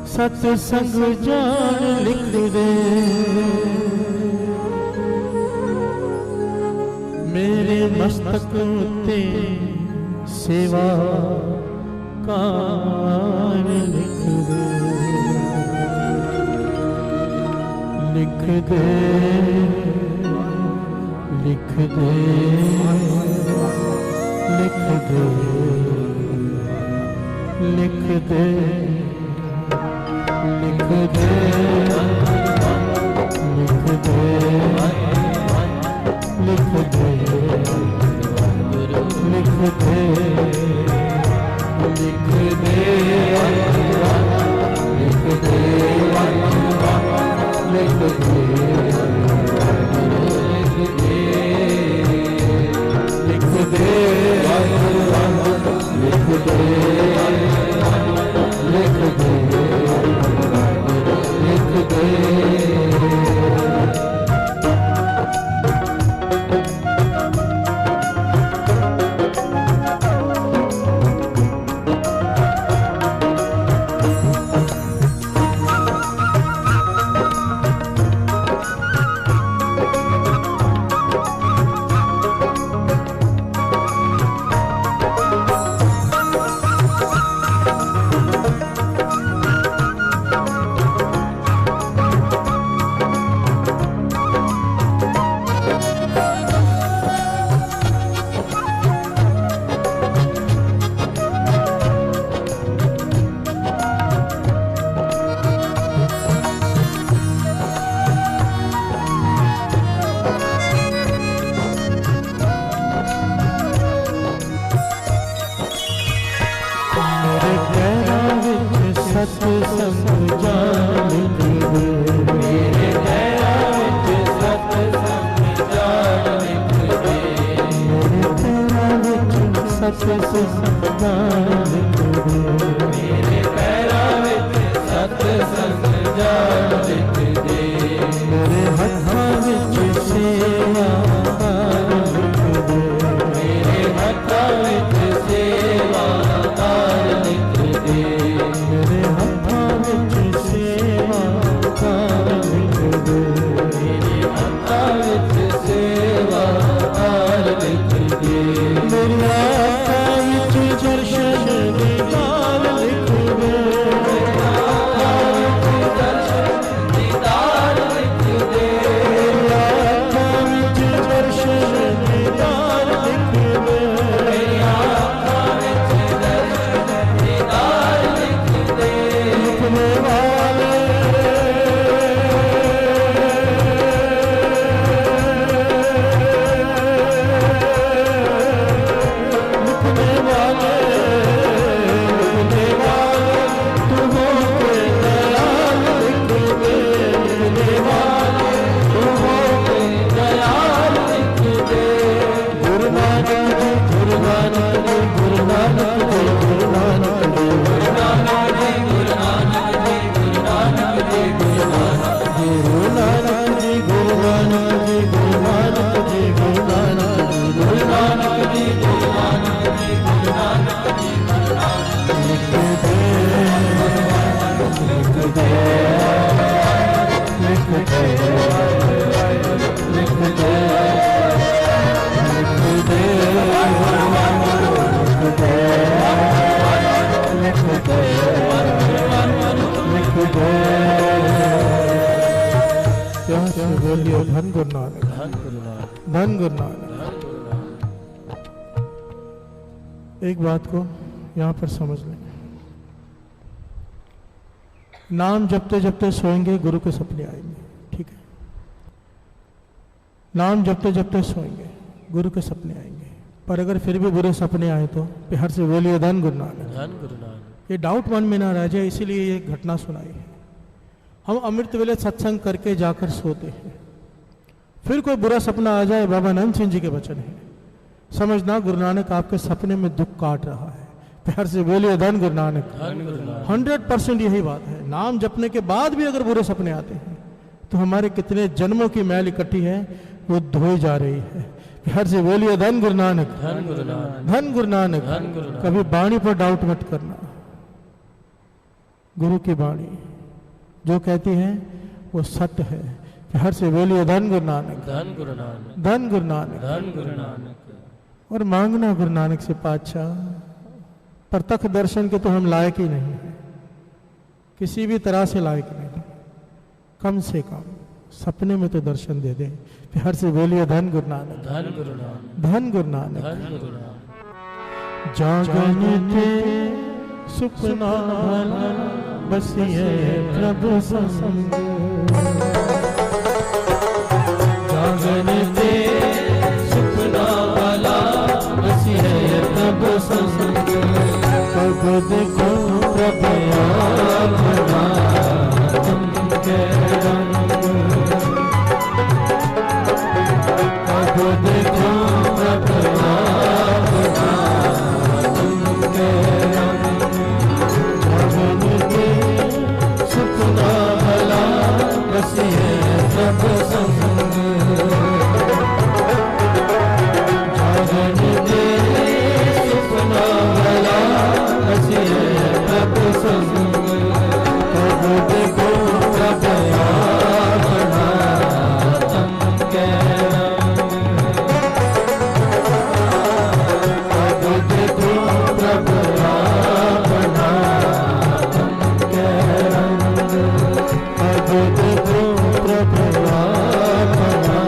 सत्संग जान लिख दे। मेरे मस्तक उत्ते सेवा कार लिख दे, लिख दे, लिख दे, लिख दे, लिख दे, लिख दे, लिख दे, लिख दे, लिख दे, लिख दे, लिख दे, लिख दे, लिख दे, लिख दे, लिख दे, लिख दे। सत्संग जान लिख दे, मेरे पैरां विच सत्संग जान लिख दे, मेरे पैरां विच सत्संग जान लिख दे, मेरे पैरां विच सत्संग जान लिख दे, मेरे हत्थां विच सेवा कार लिख दे, दे, लिख दे, लिख दे, लिख दे, लिख दे, लिख दे। प्यार से बोलिए धन गुरु नानक, धन गुरु नानक। एक बात को यहाँ पर समझ लें, नाम जपते जपते सोएंगे गुरु के सपने आएंगे, ठीक है। नाम जपते जपते सोएंगे गुरु के सपने आएंगे, पर अगर फिर भी बुरे सपने आए तो प्यार से बोलिए धन गुरु नानक, धन गुरु नानक। ये डाउट मन में ना रह जाए, इसीलिए ये घटना सुनाई है। हम अमृत वेले सत्संग करके जाकर सोते हैं, फिर कोई बुरा सपना आ जाए, बाबा नंद सिंह जी के वचन है, समझना गुरु नानक आपके सपने में दुख काट रहा है। प्यार से बोलिए धन गुरु नानक, 100% यही बात है। नाम जपने के बाद भी अगर बुरे सपने आते हैं तो हमारे कितने जन्मों की मैल इकट्ठी है वो धोई जा रही है। प्यार से बोलिए धन गुरु नानक, धन गुरु नानक, धन गुरु नानक। कभी वाणी पर डाउट मत करना, गुरु की वाणी जो कहती है वो सत्य है। प्यार से बोलिए धन गुरु नानक, धन गुरु नानक, धन गुरु नानक, धन गुरु नानक। और मांगना गुरु नानक से पातशाह, प्रत्यक्ष दर्शन के तो हम लायक ही नहीं है, किसी भी तरह से लायक नहीं, कम से कम सपने में तो दर्शन दे दे। प्यार से बोलिए धन गुरु नानक, धन गुरु नानक, धन गुरु नानक, धन गुरु नानक। जागन के सुपना भला बसिए प्रभु संग, जागन के सुपना भला बसिए प्रभु संग। कब देखो प्रभु आपना तुमके रंग, कब देखो प्रभु आपना तुमके रंग। जागन के सुपना भला बसिए प्रभु संग, जागन के सुपना भला बसिए प्रभु संग। कब देखो प्रभु आपना तुमके रंग, कब देखो प्रभु आपना तुमके रंग, कब देखो प्रभु आपना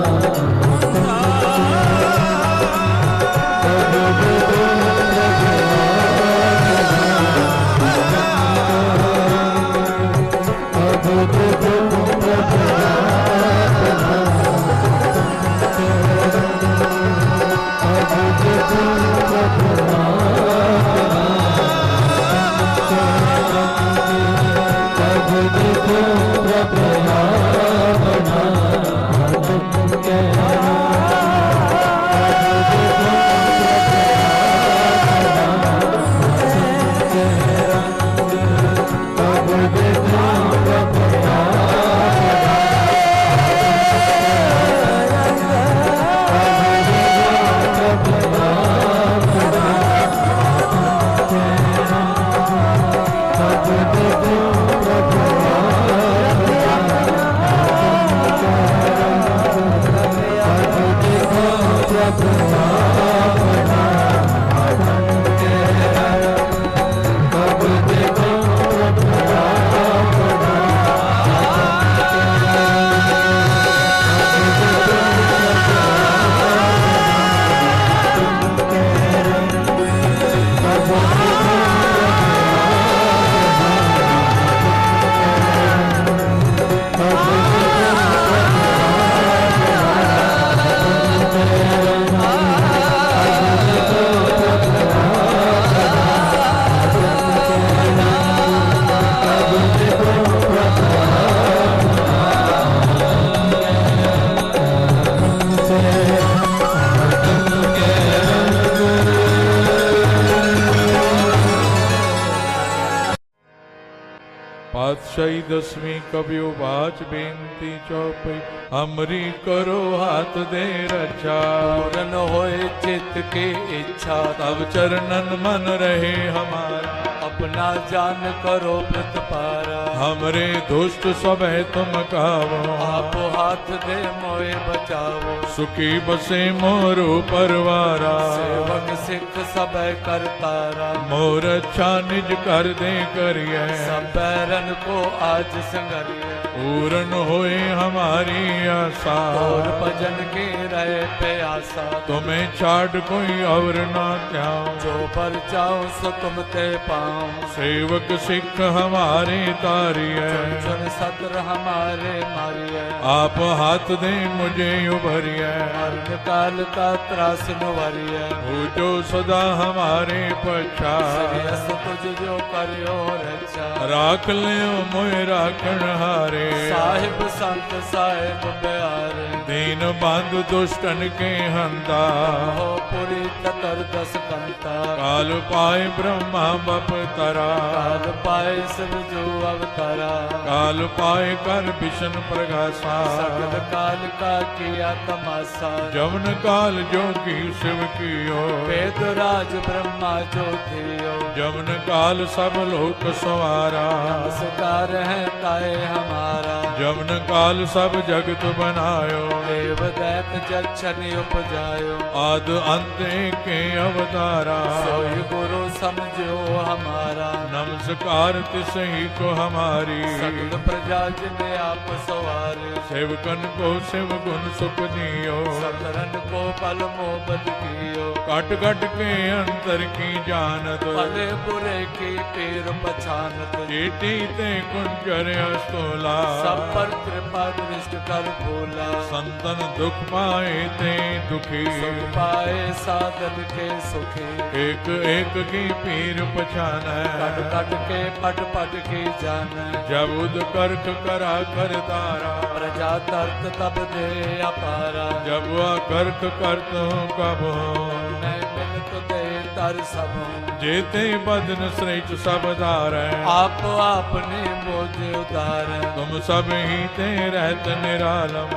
पातशाही दसवीं कबियो बाज बेनती चौपई, हमरी करो हाथ दे रक्षा। पूरन होए चित्त के इच्छा, तब चरणन मन रहे हमारा। अपना जान करो प्रतपारा। हमरे दुष्ट सब तुम कावो, आप हाथ दे मोए बचावो। सुखी बसे मोर परवारा, सेवक सिख सब करतारा। मोर अच्छा निज कर दे करिए, सब बैरन को आज संगरिए। पूरन होए हमारी आशा, और भजन की रहे प्यासा। तुम्हें छाड़ कोई और ना त्याऊं, जो पर जाओ सो तुम ते पाऊं। सेवक सिख हमारे तारिए, चुन सतर हमारे मारिए। आप हाथ दे मुझे उभरिए, मरण काल का त्रास नुवरिए। हो जो सदा हमारे पछा, श्रेयस तुझ जो करियो रक्षा। राख लियो मोए राखण हारे, साहिब संत साहिब प्यारे। दीन बंधु दुष्टन के हंदा, हो पुरी ततर दस कंता। काल पाए ब्रह्मा बप तरा, काल पाए शिव जो अवतारा। काल पाए कर विष्णु प्रगासा, सगल काल का किया तमाशा। जमन काल जोगी शिव कियो, वेद राज ब्रह्मा जो थियो। जमन काल सब लोक सवारा, नमस्कार है ताए हमारा। जमन काल सब जगत बनायो, देव दैत जक्षण उपजायो। आद अंत के अवतारा, सोई गुरु समझो हमारा। नमस्कार तिसही को हमारी, सगल प्रजा जिने आप सवारे। सेवकन को शिव गुण सुख दियो, सतरन को पल मोहब्बत कियो। कट कट के अंतर की जानत, भले बुरे की पीर पछानत। चेटी ते कुंजर अस्तोला, सब पर कृपा दृष्ट कर भोला। संतन दुख पाए ते दुखी, सुख पाए साधन के सुखी। एक एक की पीर पछान, कट कट के पट पट की जान। जब उद कर्क करा कर तारा, प्रजा तर्क तब दे अपारा। जब वह कर्क करत हूँ कब मैं मिलत दे तर सब। जेते बदन श्रेष्ठ सब धार, आप आपने मोझ उतार। तुम सब ही ते रहत निरालम,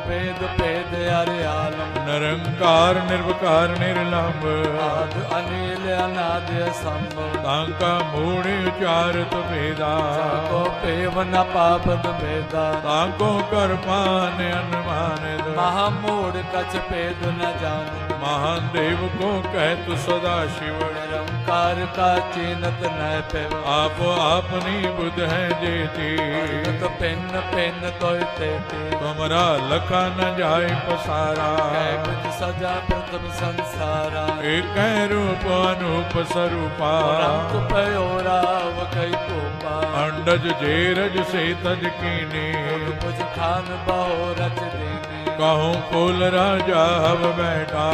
वेद भेद अरे आलम। निरंकार निर्विकार निर्लंब, आद अनिल अनाद असंभ। तांका मूढ़ उचारत भेदा, को पेव न पापद भेदा। तांको कर पान अनुमान, महामूढ़ कछ भेद न जान। महान देव को कहत सदा शिव, निरंकार का चीनत न पेव। आप आपनी बुध है जेती, तो पेन पेन तो तेती। तुमरा लखा न जाय पसारा, कैबज सजा प्रथम संसारा। एक रूप अनूप स्वरूपा, रंग पयोराव कई कोपा। अंडज जेरज से तज कीनी, मुझ खान बहु रच देने। कहूँ कुल राजा हव बैठा,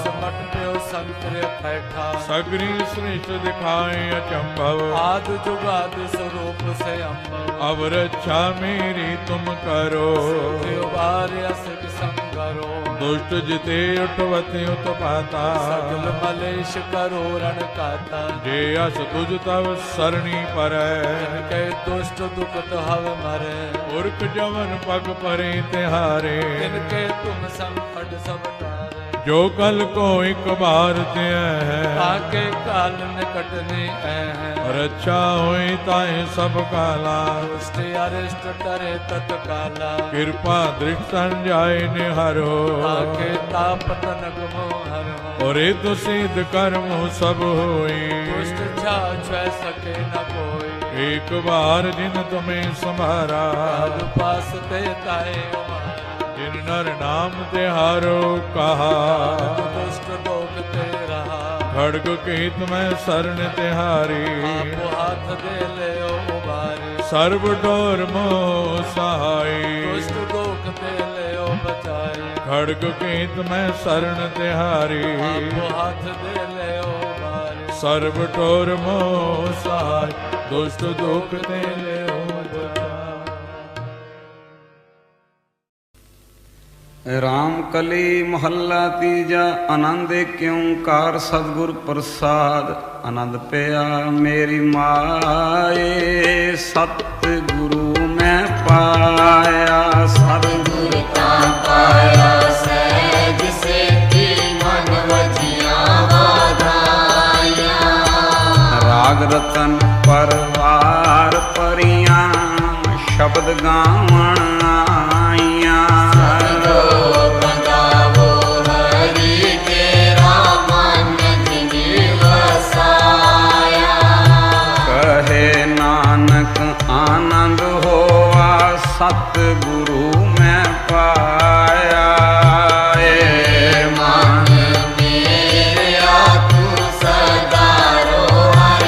समट प्यो संकर बैठा। सगरी श्रेष्ठ दिखाए अचंभव, आद जुगाद स्वरूप से अम्ब। अब रक्षा मेरी तुम करो, असिक संगरो। दुष्ट जिते उठवते उत्पाता, सगल मलेश करो रण काता। जे अस तुझ तव सरणी पर, के दुष्ट दुखत हव मरे। पुरख जवन पग परे तिहारे, इनके तुम संकट सब टारे। जो कल को एक बार त्य है, ताके काल निकट ने है। रक्षा होई ताए सब काला, दुष्ट अरिष्ट टरे तत्काला। कृपा दृष्ट संजाय निहरो, ताके ताप तनक मोहर। और तो सिद्ध कर्म सब होई, दुष्ट छा सके न कोई। एक बार जिन तुम्हें संभारा, काल पास देताए उमारा। जिन नर नाम तिहारो कहा, दुष्ट लोग ते रहा। खड़ग केत में शरण तिहारी, आप हाथ दे ले उबारी। सर्व डोर मोह सहाई, दुष्ट लोग ते ले बचाई। खड़ग केत में शरण तिहारी, आप हाथ दे ले उबारी। सर्व डोर मोह सहाय, दुष्ट दुख ते ले राम कली महला तीजा। आनंद क्योंकार सतगुर प्रसाद। आनंद पिया मेरी माए, सतगुरु मैं पाया। सतगुर का पाया सहज से की मन वजिया वाधाया। राग ਰਤਨ ਪਰਵਾਰ ਪਰੀਆਂ ਸ਼ਬਦ ਗਾਵਣ ਆਈਆਂ। ਕਹੇ ਨਾਨਕ ਆਨੰਦ ਹੋਆ ਸਤਿਗੁਰੂ ਮੈਂ ਪਾਇਆ। ਏ ਮਨ ਮੇਰਿਆ ਤੂੰ ਸਦਾ ਰੋ ਹਰ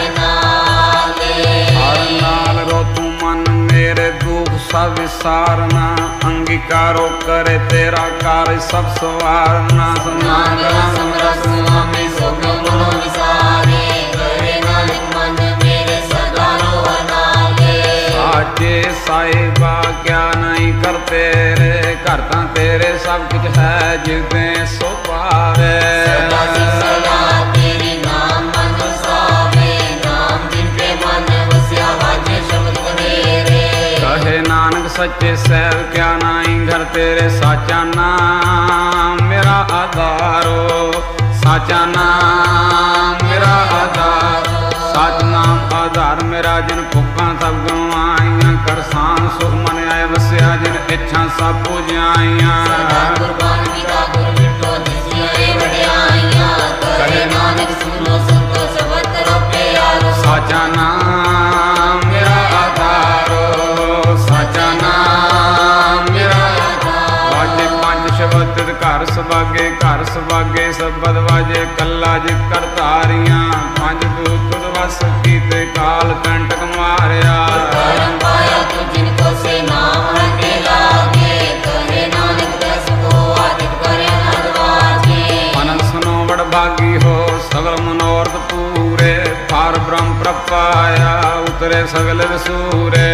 ਨਾਲ ਰੋ ਤੂੰ ਮਨ ਮੇਰੇ ਦੁਖ ਸਭ ਵਿਸਾਰਨਾ। ਅੰਗੀਕਾਰੋ ਕਰੇ ਤੇਰਾ ਕਾਰਜ ਸਭ ਸਵਾਰਨਾ। ਸਮਾਗਮ ਸਮਰਸ ਨਾਮੇ ਸੋਗ ਮਨੋ ਵਿਸਾਰੇ ਕਰੇ ਨਾਨਕ ਮਨ ਮੇਰੇ ਸਦਾ ਰੋ ਨਾਲੇ। ਸਾਚੇ ਸਾਹਿਬਾ ਕਿਆ ਨਹੀਂ ਕਰ ਤੇਰੇ ਘਰ ਤਾਂ ਤੇਰੇ ਸਭ ਕੁਝ ਹੈ ਜਿਵੇਂ ਸੋ ਪਾਵੇ। ਤੇਰੀ ਨਾਮ ਮਨ ਵਸਾਵੇ ਨਾਮ ਜਿਨ ਕੇ ਮਨ ਵਸਿਆ ਵਾਜੇ ਸ਼ਬਦ ਬਨੇਰੇ। ਕਹੇ ਨਾਨਕ ਸੱਚੇ ਸਹਿਬ ਕਿਆ ਨਹੀਂ ਘਰ ਤੇਰੇ ਸਾਚਾ ਨਾਮ ਮੇਰਾ ਆਧਾਰੋ। ਸਾਚਾ ਨਾਮ ਮੇਰਾ ਆਧਾਰ ਸਚ ਨਾਮ ਆਧਾਰ ਮੇਰਾ। ਜਿਨ ਭੁੱਖਾਂ ਸਭ ਗਵਾਈਆਂ ਕਰਸਾਨ ਸੁਖ ਮਨ ਆਏ ਵਸਿਆ। ਜਿਨ ਇੱਛਾ ਸਭ ਪੁਜਾਈਆਂ ਕਹੇ ਨਾਨਕ ਸੁਣੋ ਸੰਤੋ ਸਬਦ ਕਰੋ ਪਿਆਰੋ। ਸਾਚਾ ਨਾਮ ਮੇਰਾ ਆਧਾਰੋ। ਸਾਚਾ ਨਾਮ ਮੇਰਾ ਵਾਜੇ ਪੰਜ ਸ਼ਬਦ ਘਰ ਸੁਭਾਗੇ ਘਰ ਸੁਭਾਗੇ ਸ਼ਬਦ ਵਾਜੇ ਕੱਲਾ ਜਿਤ ਕਰ ਧਾਰੀਆਂ। ਪੰਜ ਦੂਤ ਤੁਧ ਵਸ ਕੀਤੇ ਕਾਲ ਕੰਟਕ ਮਾਰਿਆ। ਪਾਇਆ ਤੂੰ ਜਿਨ ਕੋ ਸੇ ਨਾਮ ਹਟੇ ਲਾਗੇ ਕਹੇ ਨਾਨਕ ਦਸ ਕੋ ਆਦਿਤ ਕਰੇ ਅਨੰਦ ਵਾਜੇ। ਅਨੰਦ ਸੁਨੋ ਬੜ ਭਾਗੀ ਹੋ ਸਗਲ ਮਨੋਰਥ ਪੂਰੇ। ਪਾਰ ਬ੍ਰਹਮ ਪ੍ਰਪਾਇਆ ਉਤਰੇ ਸਗਲ ਵਿਸੂਰੇ।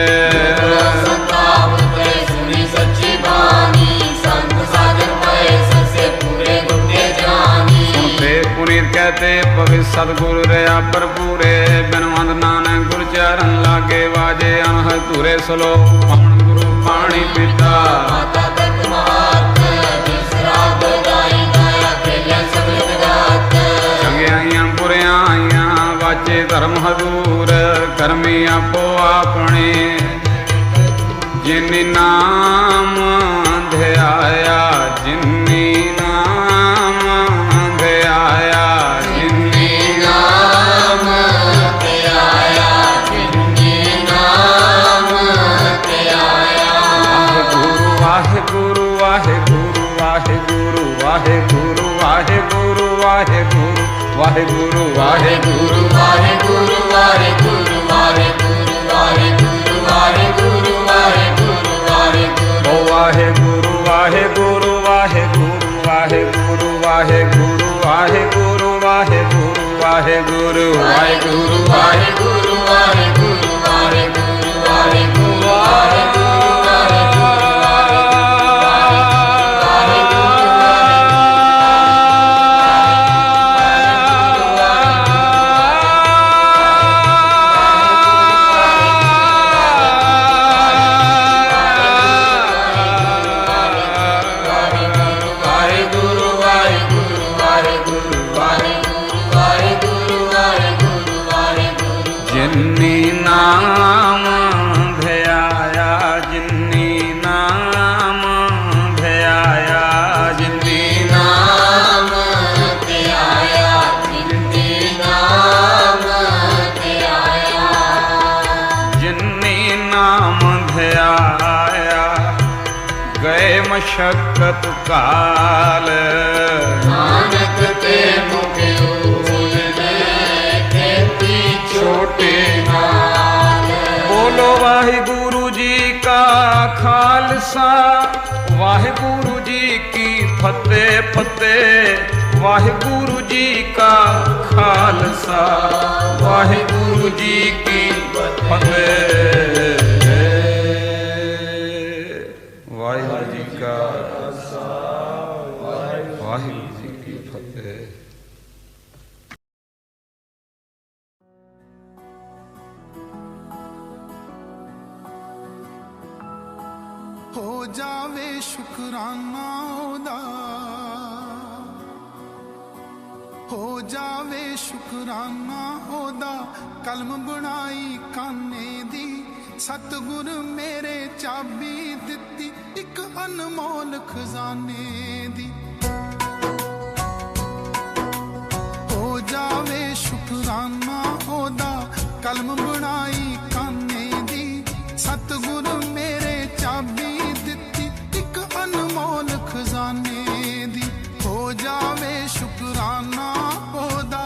ਸੰਤਾਪ ਉਤਰੇ ਸੁਣੀ ਸੱਚੀ ਬਾਣੀ ਸੰਤ ਸਾਜਨ ਪਏ ਸਸੇ ਪੂਰੇ ਗੁੱਟੇ ਜਾਨੀ। ਸੁਣਤੇ ਪੁਨੀਤ ਕਹਤੇ ਪਵਿੱਤ ਸਤਿਗੁਰੂ ਰਿਆ ਭਰਪੂਰੇ। ਬਿਨਵੰਦ ਨਾਨਕ ਗੁਰ ਚਰਨ ਲਾਗੇ ਵਾਜੇ ਅਨਹਦ ਧੂਰੇ ਸਲੋਕ ਪਵਨ ਗੁਰੂ ਪਾਣੀ ਪੀਤਾ। ਮਾਤਾ ਤਤ ਮਹਾਤ ਜਿਸ ਰਾਗ ਗਾਈ ਗਾਇਆ ਖੇਲੇ ਸਗਲ ਜਗਤ। ਚੰਗਿਆਈਆਂ ਬੁਰਿਆਂ ਆਈਆਂ ਵਾਜੇ ਧਰਮ ਹਦੂਰ ਕਰਮੀ ਆਪੋ ਆਪਣੇ। ਜਿਨੀ ਨਾਮ ਧਿਆਇਆ ਜਿਨੀ ਨਾਮ ਧਿਆਇਆ ਜਿਨੀ ਨਾਮ ਧਿਆਇਆ ਜਿਨੀ ਨਾਮ ਧਿਆਇਆ। ਵਾਹਿਗੁਰੂ ਵਾਹਿਗੁਰੂ ਵਾਹਿਗੁਰੂ ਵਾਹਿਗੁਰੂ ਵਾਹਿਗੁਰੂ ਵਾਹਿਗੁਰੂ ਵਾਹਿਗੁਰੂ ਵਾਹਿਗੁਰੂ ਵਾਹਿਗੁਰੂ ਵਾਹਿਗੁਰੂ ਵਾਹਿਗੁਰੂ ਵਾਹਿਗੁਰੂ ਵਾਹਿਗੁਰੂ ਵਾਹਿਗੁਰੂ ਵਾਹਿਗੁਰੂ ਵਾਹਿਗੁਰੂ। ਓ ਵਾਹਿਗੁਰੂ ਵਾਹਿਗੁਰੂ ਵਾਹਿਗੁਰੂ ਵਾਹਿਗੁਰੂ ਵਾਹਿਗੁਰੂ ਵਾਹਿਗੁਰੂ ਵਾਹਿਗੁਰੂ ਵਾਹਿਗੁਰੂ ਵਾਹਿਗੁਰੂ ਵਾਹਿਗੁਰੂ ਵਾਹਿਗੁਰੂ ਵਾਹਿਗੁਰੂ ਵਾਹਿਗੁਰੂ। ਜਿਨੀ ਨਾਮ ਧਿਆਇਆ ਜਿਨੀ ਨਾਮ ਧਿਆਇਆ ਜਿਨੀ ਨਾਮ ਧਿਆਇਆ ਜਿਨੀ ਨਾਮ ਧਿਆਇਆ ਜਿਨੀ ਨਾਮ ਧਿਆਇਆ। ਗਏ ਮਸ਼ਕਤ ਕਾਲ ਨਾਨਕ ਤੇ ਮੁਖ ਛੋਟੇ ਨਾਲ। ਬੋਲੋ ਵਾਹਿਗੁਰੂ ਜੀ ਕਾ ਖਾਲਸਾ ਵਾਹਿਗੁਰੂ ਜੀ ਕੀ ਫਤਿਹ ਫਤਿਹ। ਵਾਹਿਗੁਰੂ ਜੀ ਕਾ ਖਾਲਸਾ ਵਾਹਿਗੁਰੂ ਜੀ ਕੀ ਫਤਿਹ। ਵਾਹਿਗੁਰੂ ਜੀ ਕਾ ਖਾਲਸਾ ਵਾਹਿਗੁਰੂ ਜੀ ਕੀ ਫਤਿਹ। ਹੋ ਜਾਵੇ ਸ਼ੁਕਰਾਨਾ ਉਹਦਾ, ਹੋ ਜਾਵੇ ਸ਼ੁਕਰਾਨਾ ਉਹਦਾ, ਕਲਮ ਬਣਾਈ ਕਾਨੇ ਦੀ, ਸਤਿਗੁਰ ਮੇਰੇ ਚਾਬੀ ਦਿੱਤੀ ਇੱਕ ਅਨਮੋਲ ਖਜ਼ਾਨੇ ਦੀ। ਹੋ ਜਾਵੇ ਸ਼ੁਕਰਾਨਾ ਉਹਦਾ, ਕਲਮ ਬਣਾਈ ਕਾਨੇ ਦੀ, ਸਤਿਗੁਰ ਮੇਰੇ ਚਾਬੀ ਦਿੱਤੀ ਇੱਕ ਅਨਮੋਲ ਖਜ਼ਾਨੇ ਦੀ। ਹੋ ਜਾਵੇ ਸ਼ੁਕਰਾਨਾ ਉਹਦਾ।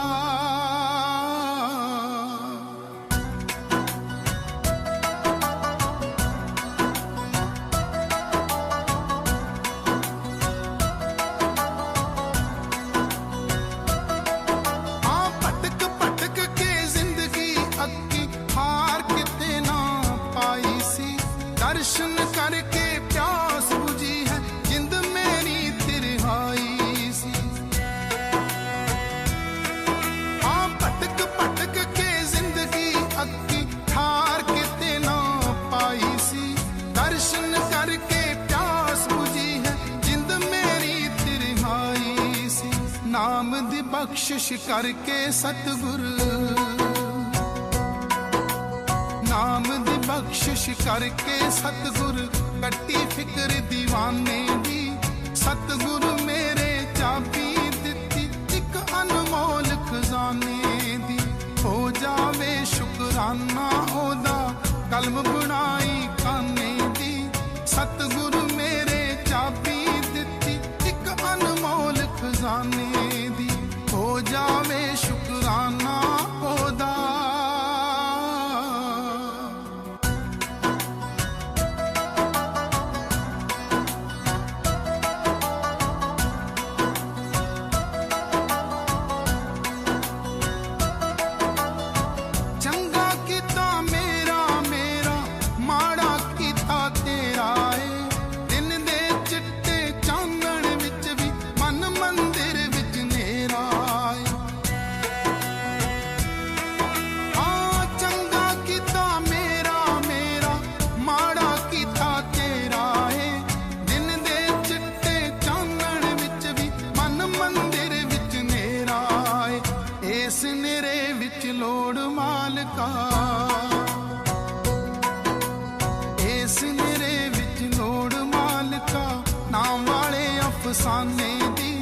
ਭਟਕ ਭਟਕ ਕੇ ਜ਼ਿੰਦਗੀ ਅੱਕੀ, ਹਾਰ ਕਿਤੇ ਨਾ ਪਾਈ ਸੀ, ਦਰਸ਼ਨ ਕਰਕੇ ਪਿਆਸ ਬੁਝੀ ਹੈ, ਜਿੰਦ ਮੇਰੀ ਤਿਰਹਾਈ ਸੀ। ਭਟਕ ਭਟਕ ਕੇ ਜ਼ਿੰਦਗੀ ਅੱਕੀ, ਹਾਰ ਕਿਤੇ ਨਾ ਪਾਈ ਸੀ, ਦਰਸ਼ਨ ਕਰਕੇ ਪਿਆਸ ਬੁਝੀ ਹੈ, ਜਿੰਦ ਮੇਰੀ ਤਿਰਹਾਈ ਸੀ। ਨਾਮ ਦੀ ਬਖਸ਼ਿਸ਼ ਕਰਕੇ ਸਤਿਗੁਰ, ਨਾਮ ਦੀ ਬਖਸ਼ਿਸ਼ ਕਰਕੇ ਸਤਿਗੁਰ, ਕੱਟੀ ਫਿਕਰ ਦੀਵਾਨੇ ਦੀ, ਸਤਿਗੁਰ ਮੇਰੇ ਚਾਬੀ ਦਿੱਤੀ ਇੱਕ ਅਨਮੋਲ ਖਜ਼ਾਨੇ ਦੀ। ਹੋ ਜਾਵੇ ਸ਼ੁਕਰਾਨਾ ਉਹਦਾ, ਕਲਮ ਬਣਾਈ ਕਾਨੇ ਦੀ, ਸਤਿਗੁਰ ਮੇਰੇ ਚਾਬੀ ਦਿੱਤੀ ਇੱਕ ਅਨਮੋਲ ਖਜ਼ਾਨੇ ਦੀ। ਹੋ ਜਾਵੇ ਸ਼ੁਕਰਾਨਾ ਉਹਦਾ। ਚੰਗਾ ਕੀਤਾ ਮੇਰਾ ਮੇਰਾ, ਮਾੜਾ ਕੀਤਾ ਤੇਰਾ ਏ, ਦਿਨ ਦੇ ਚਿੱਟੇ ਚਾਨਣ ਵਿੱਚ ਵੀ ਮਨ ਮੰਦਿਰ ਵਿੱਚ ਨੇਰਾ ਏ। ਚੰਗਾ ਕੀਤਾ ਮੇਰਾ ਮੇਰਾ, ਮਾੜਾ ਕੀਤਾ ਤੇਰਾ ਏ, ਦਿਨ ਦੇ ਚਿੱਟੇ ਚਾਨਣ ਵਿੱਚ ਵੀ ਮਨ ਮੰਦਿਰ ਵਿੱਚ ਨੇਰਾ ਏ। ਇਸ ਨੇਰੇ ਵਿੱਚ ਲੋੜ ਮਾਲਕਾ, ਇਸ ਨੇਰੇ ਵਿੱਚ ਲੋੜ ਮਾਲਕਾ, ਨਾਮ ਵਾਲੇ ਅਫਸਾਨੇ ਦੀ,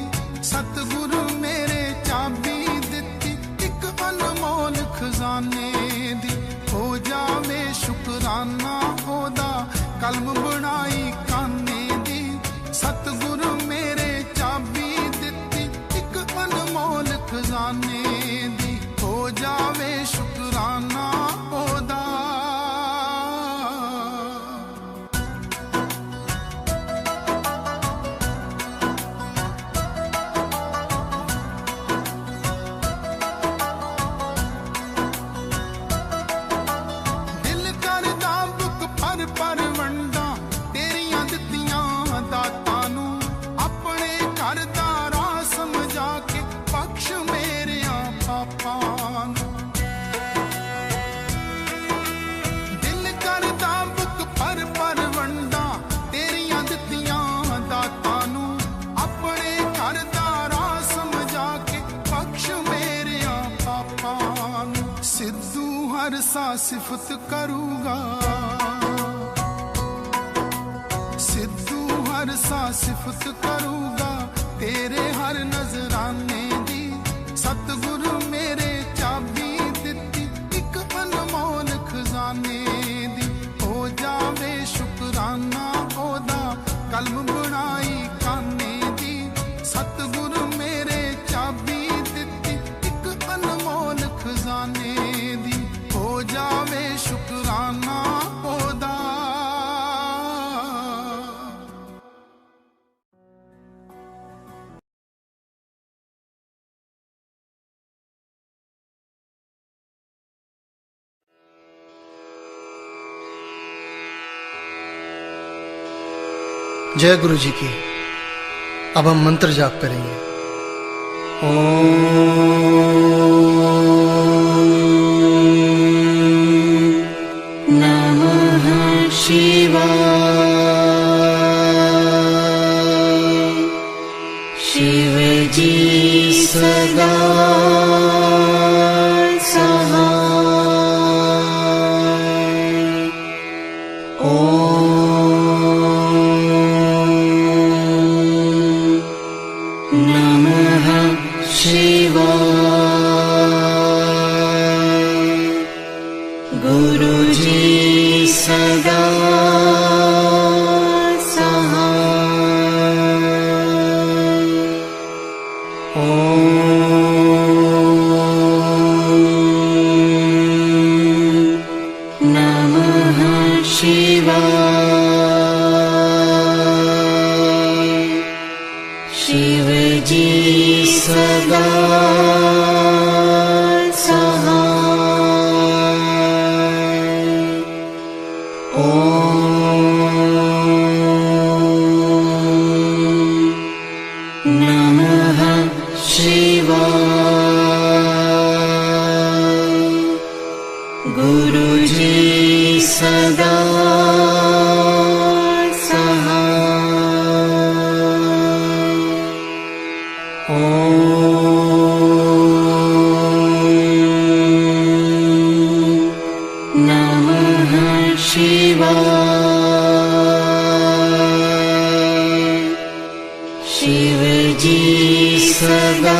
ਸਤਿਗੁਰ ਮੇਰੇ ਚਾਬੀ ਦਿੱਤੀ ਇੱਕ ਅਨਮੋਲ ਖਜ਼ਾਨੇ ਦੀ। ਹੋ ਜਾਵੇ ਸ਼ੁਕਰਾਨਾ ਉਹਦਾ, ਕਲਮ ਬਣਾਈ ਕਾਨੇ ਦੀ, ਸਤਿਗੁਰ ਮੇਰੇ ਚਾਬੀ ਦਿੱਤੀ ਇੱਕ ਅਨਮੋਲ ਖਜ਼ਾਨੇ ਦੀ। ਹੋ ਜਾਵੇ ਸ਼ੁਕਰਾਨਾ ਉਹਦਾ। ਦਿਲ ਕਰਦਾ ਬੁੱਕ ਪਰ ਵੰਡਾਂ, ਤੇਰੀਆਂ ਦਿੱਤੀਆਂ ਦਾਤਾਂ ਨੂੰ, ਆਪਣੇ ਘਰ ਦਾ ਰਾਹ ਸਮਝਾ ਕੇ ਬਖਸ਼ ਮੇਰਿਆਂ ਪਾਪਾਂ ਨੂੰ। ਦਿਲ ਕਰਦਾ ਬੁੱਕ ਪਰ ਵੰਡਾਂ, ਤੇਰੀਆਂ ਦਿੱਤੀਆਂ ਦਾਤਾਂ ਨੂੰ, ਆਪਣੇ ਘਰ ਦਾ ਰਾਹ ਸਮਝਾ ਕੇ ਬਖਸ਼ ਮੇਰਿਆਂ ਪਾਪਾਂ ਨੂੰ। ਸਿੱਧੂ ਹਰ ਸਾ ਸਿਫਤ ਕਰੂਗਾ, ਸਿੱਧੂ ਹਰ ਸਾ ਸਿਫਤ ਕਰੂਗਾ, ਤੇਰੇ ਹਰ ਨਜ਼ਰਾਨੇ ਦੀ, ਸਤਿਗੁਰ ਮੇਰੇ ਚਾਬੀ ਦਿੱਤੀ ਇੱਕ ਅਨਮੋਲ ਖਜ਼ਾਨੇ ਦੀ। ਹੋ ਜਾਵੇ ਸ਼ੁਕਰਾਨਾ ਉਹਦਾ, ਕਲਮ ਬਣਾਈ ਕਾਨੇ ਦੀ, ਸਤਿਗੁਰ ਮੇਰੇ ਚਾਬੀ ਦਿੱਤੀ ਇੱਕ ਅਨਮੋਲ ਖਜ਼ਾਨੇ ਦੀ। ਹੋ ਜਾਵੇ ਸ਼ੁਕਰਾਨਾ ਉਹਦਾ। जय गुरु जी की। अब हम मंत्र जाप करेंगे। नमः शिवाय। शिव जी सदा सदा सहाय। ॐ नमः शिवाय। शिवजी सदा गुरुजी सदा सहाय। ॐ नमः शिवाय। शिवजी सदा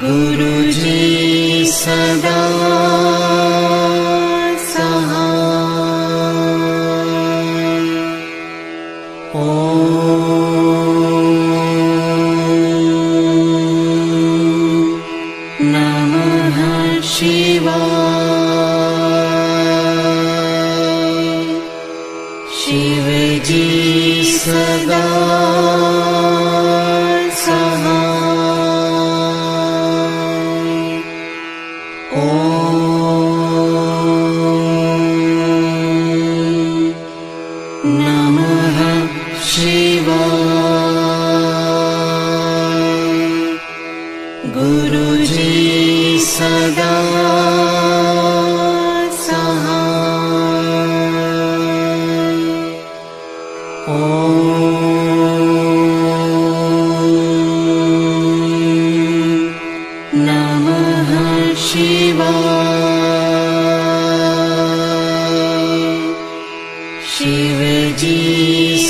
गुरुजी सदा सहाय। ॐ नमः शिवाय। शिवजी सदा गुरुजी सदा सहाय। ॐ नमः शिवाय। शिवजी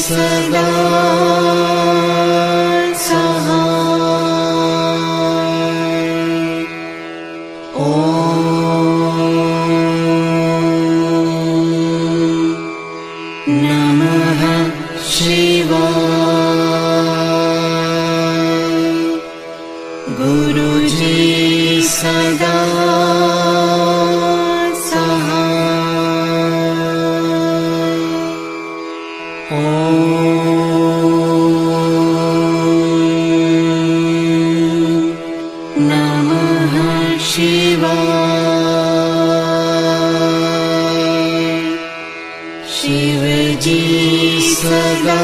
सदा गुरुजी सदा सहाय। ॐ नमः शिवाय। शिवजी सदा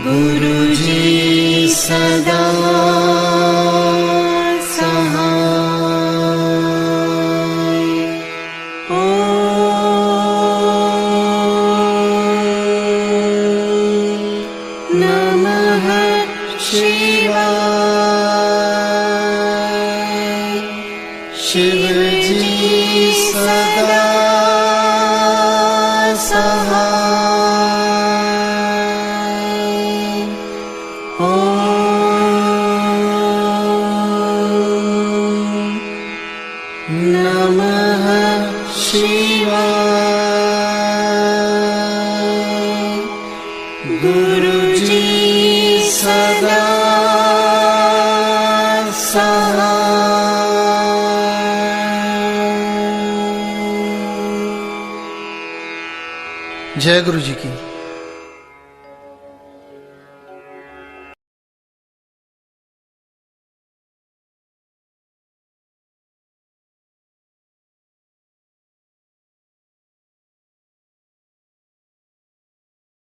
गुरुजी सदा सहाय। ॐ नमः शिवाय। शिवजी सदा नमः शिवाय। गुरुजी सदा सहाय। जय गुरु जी की।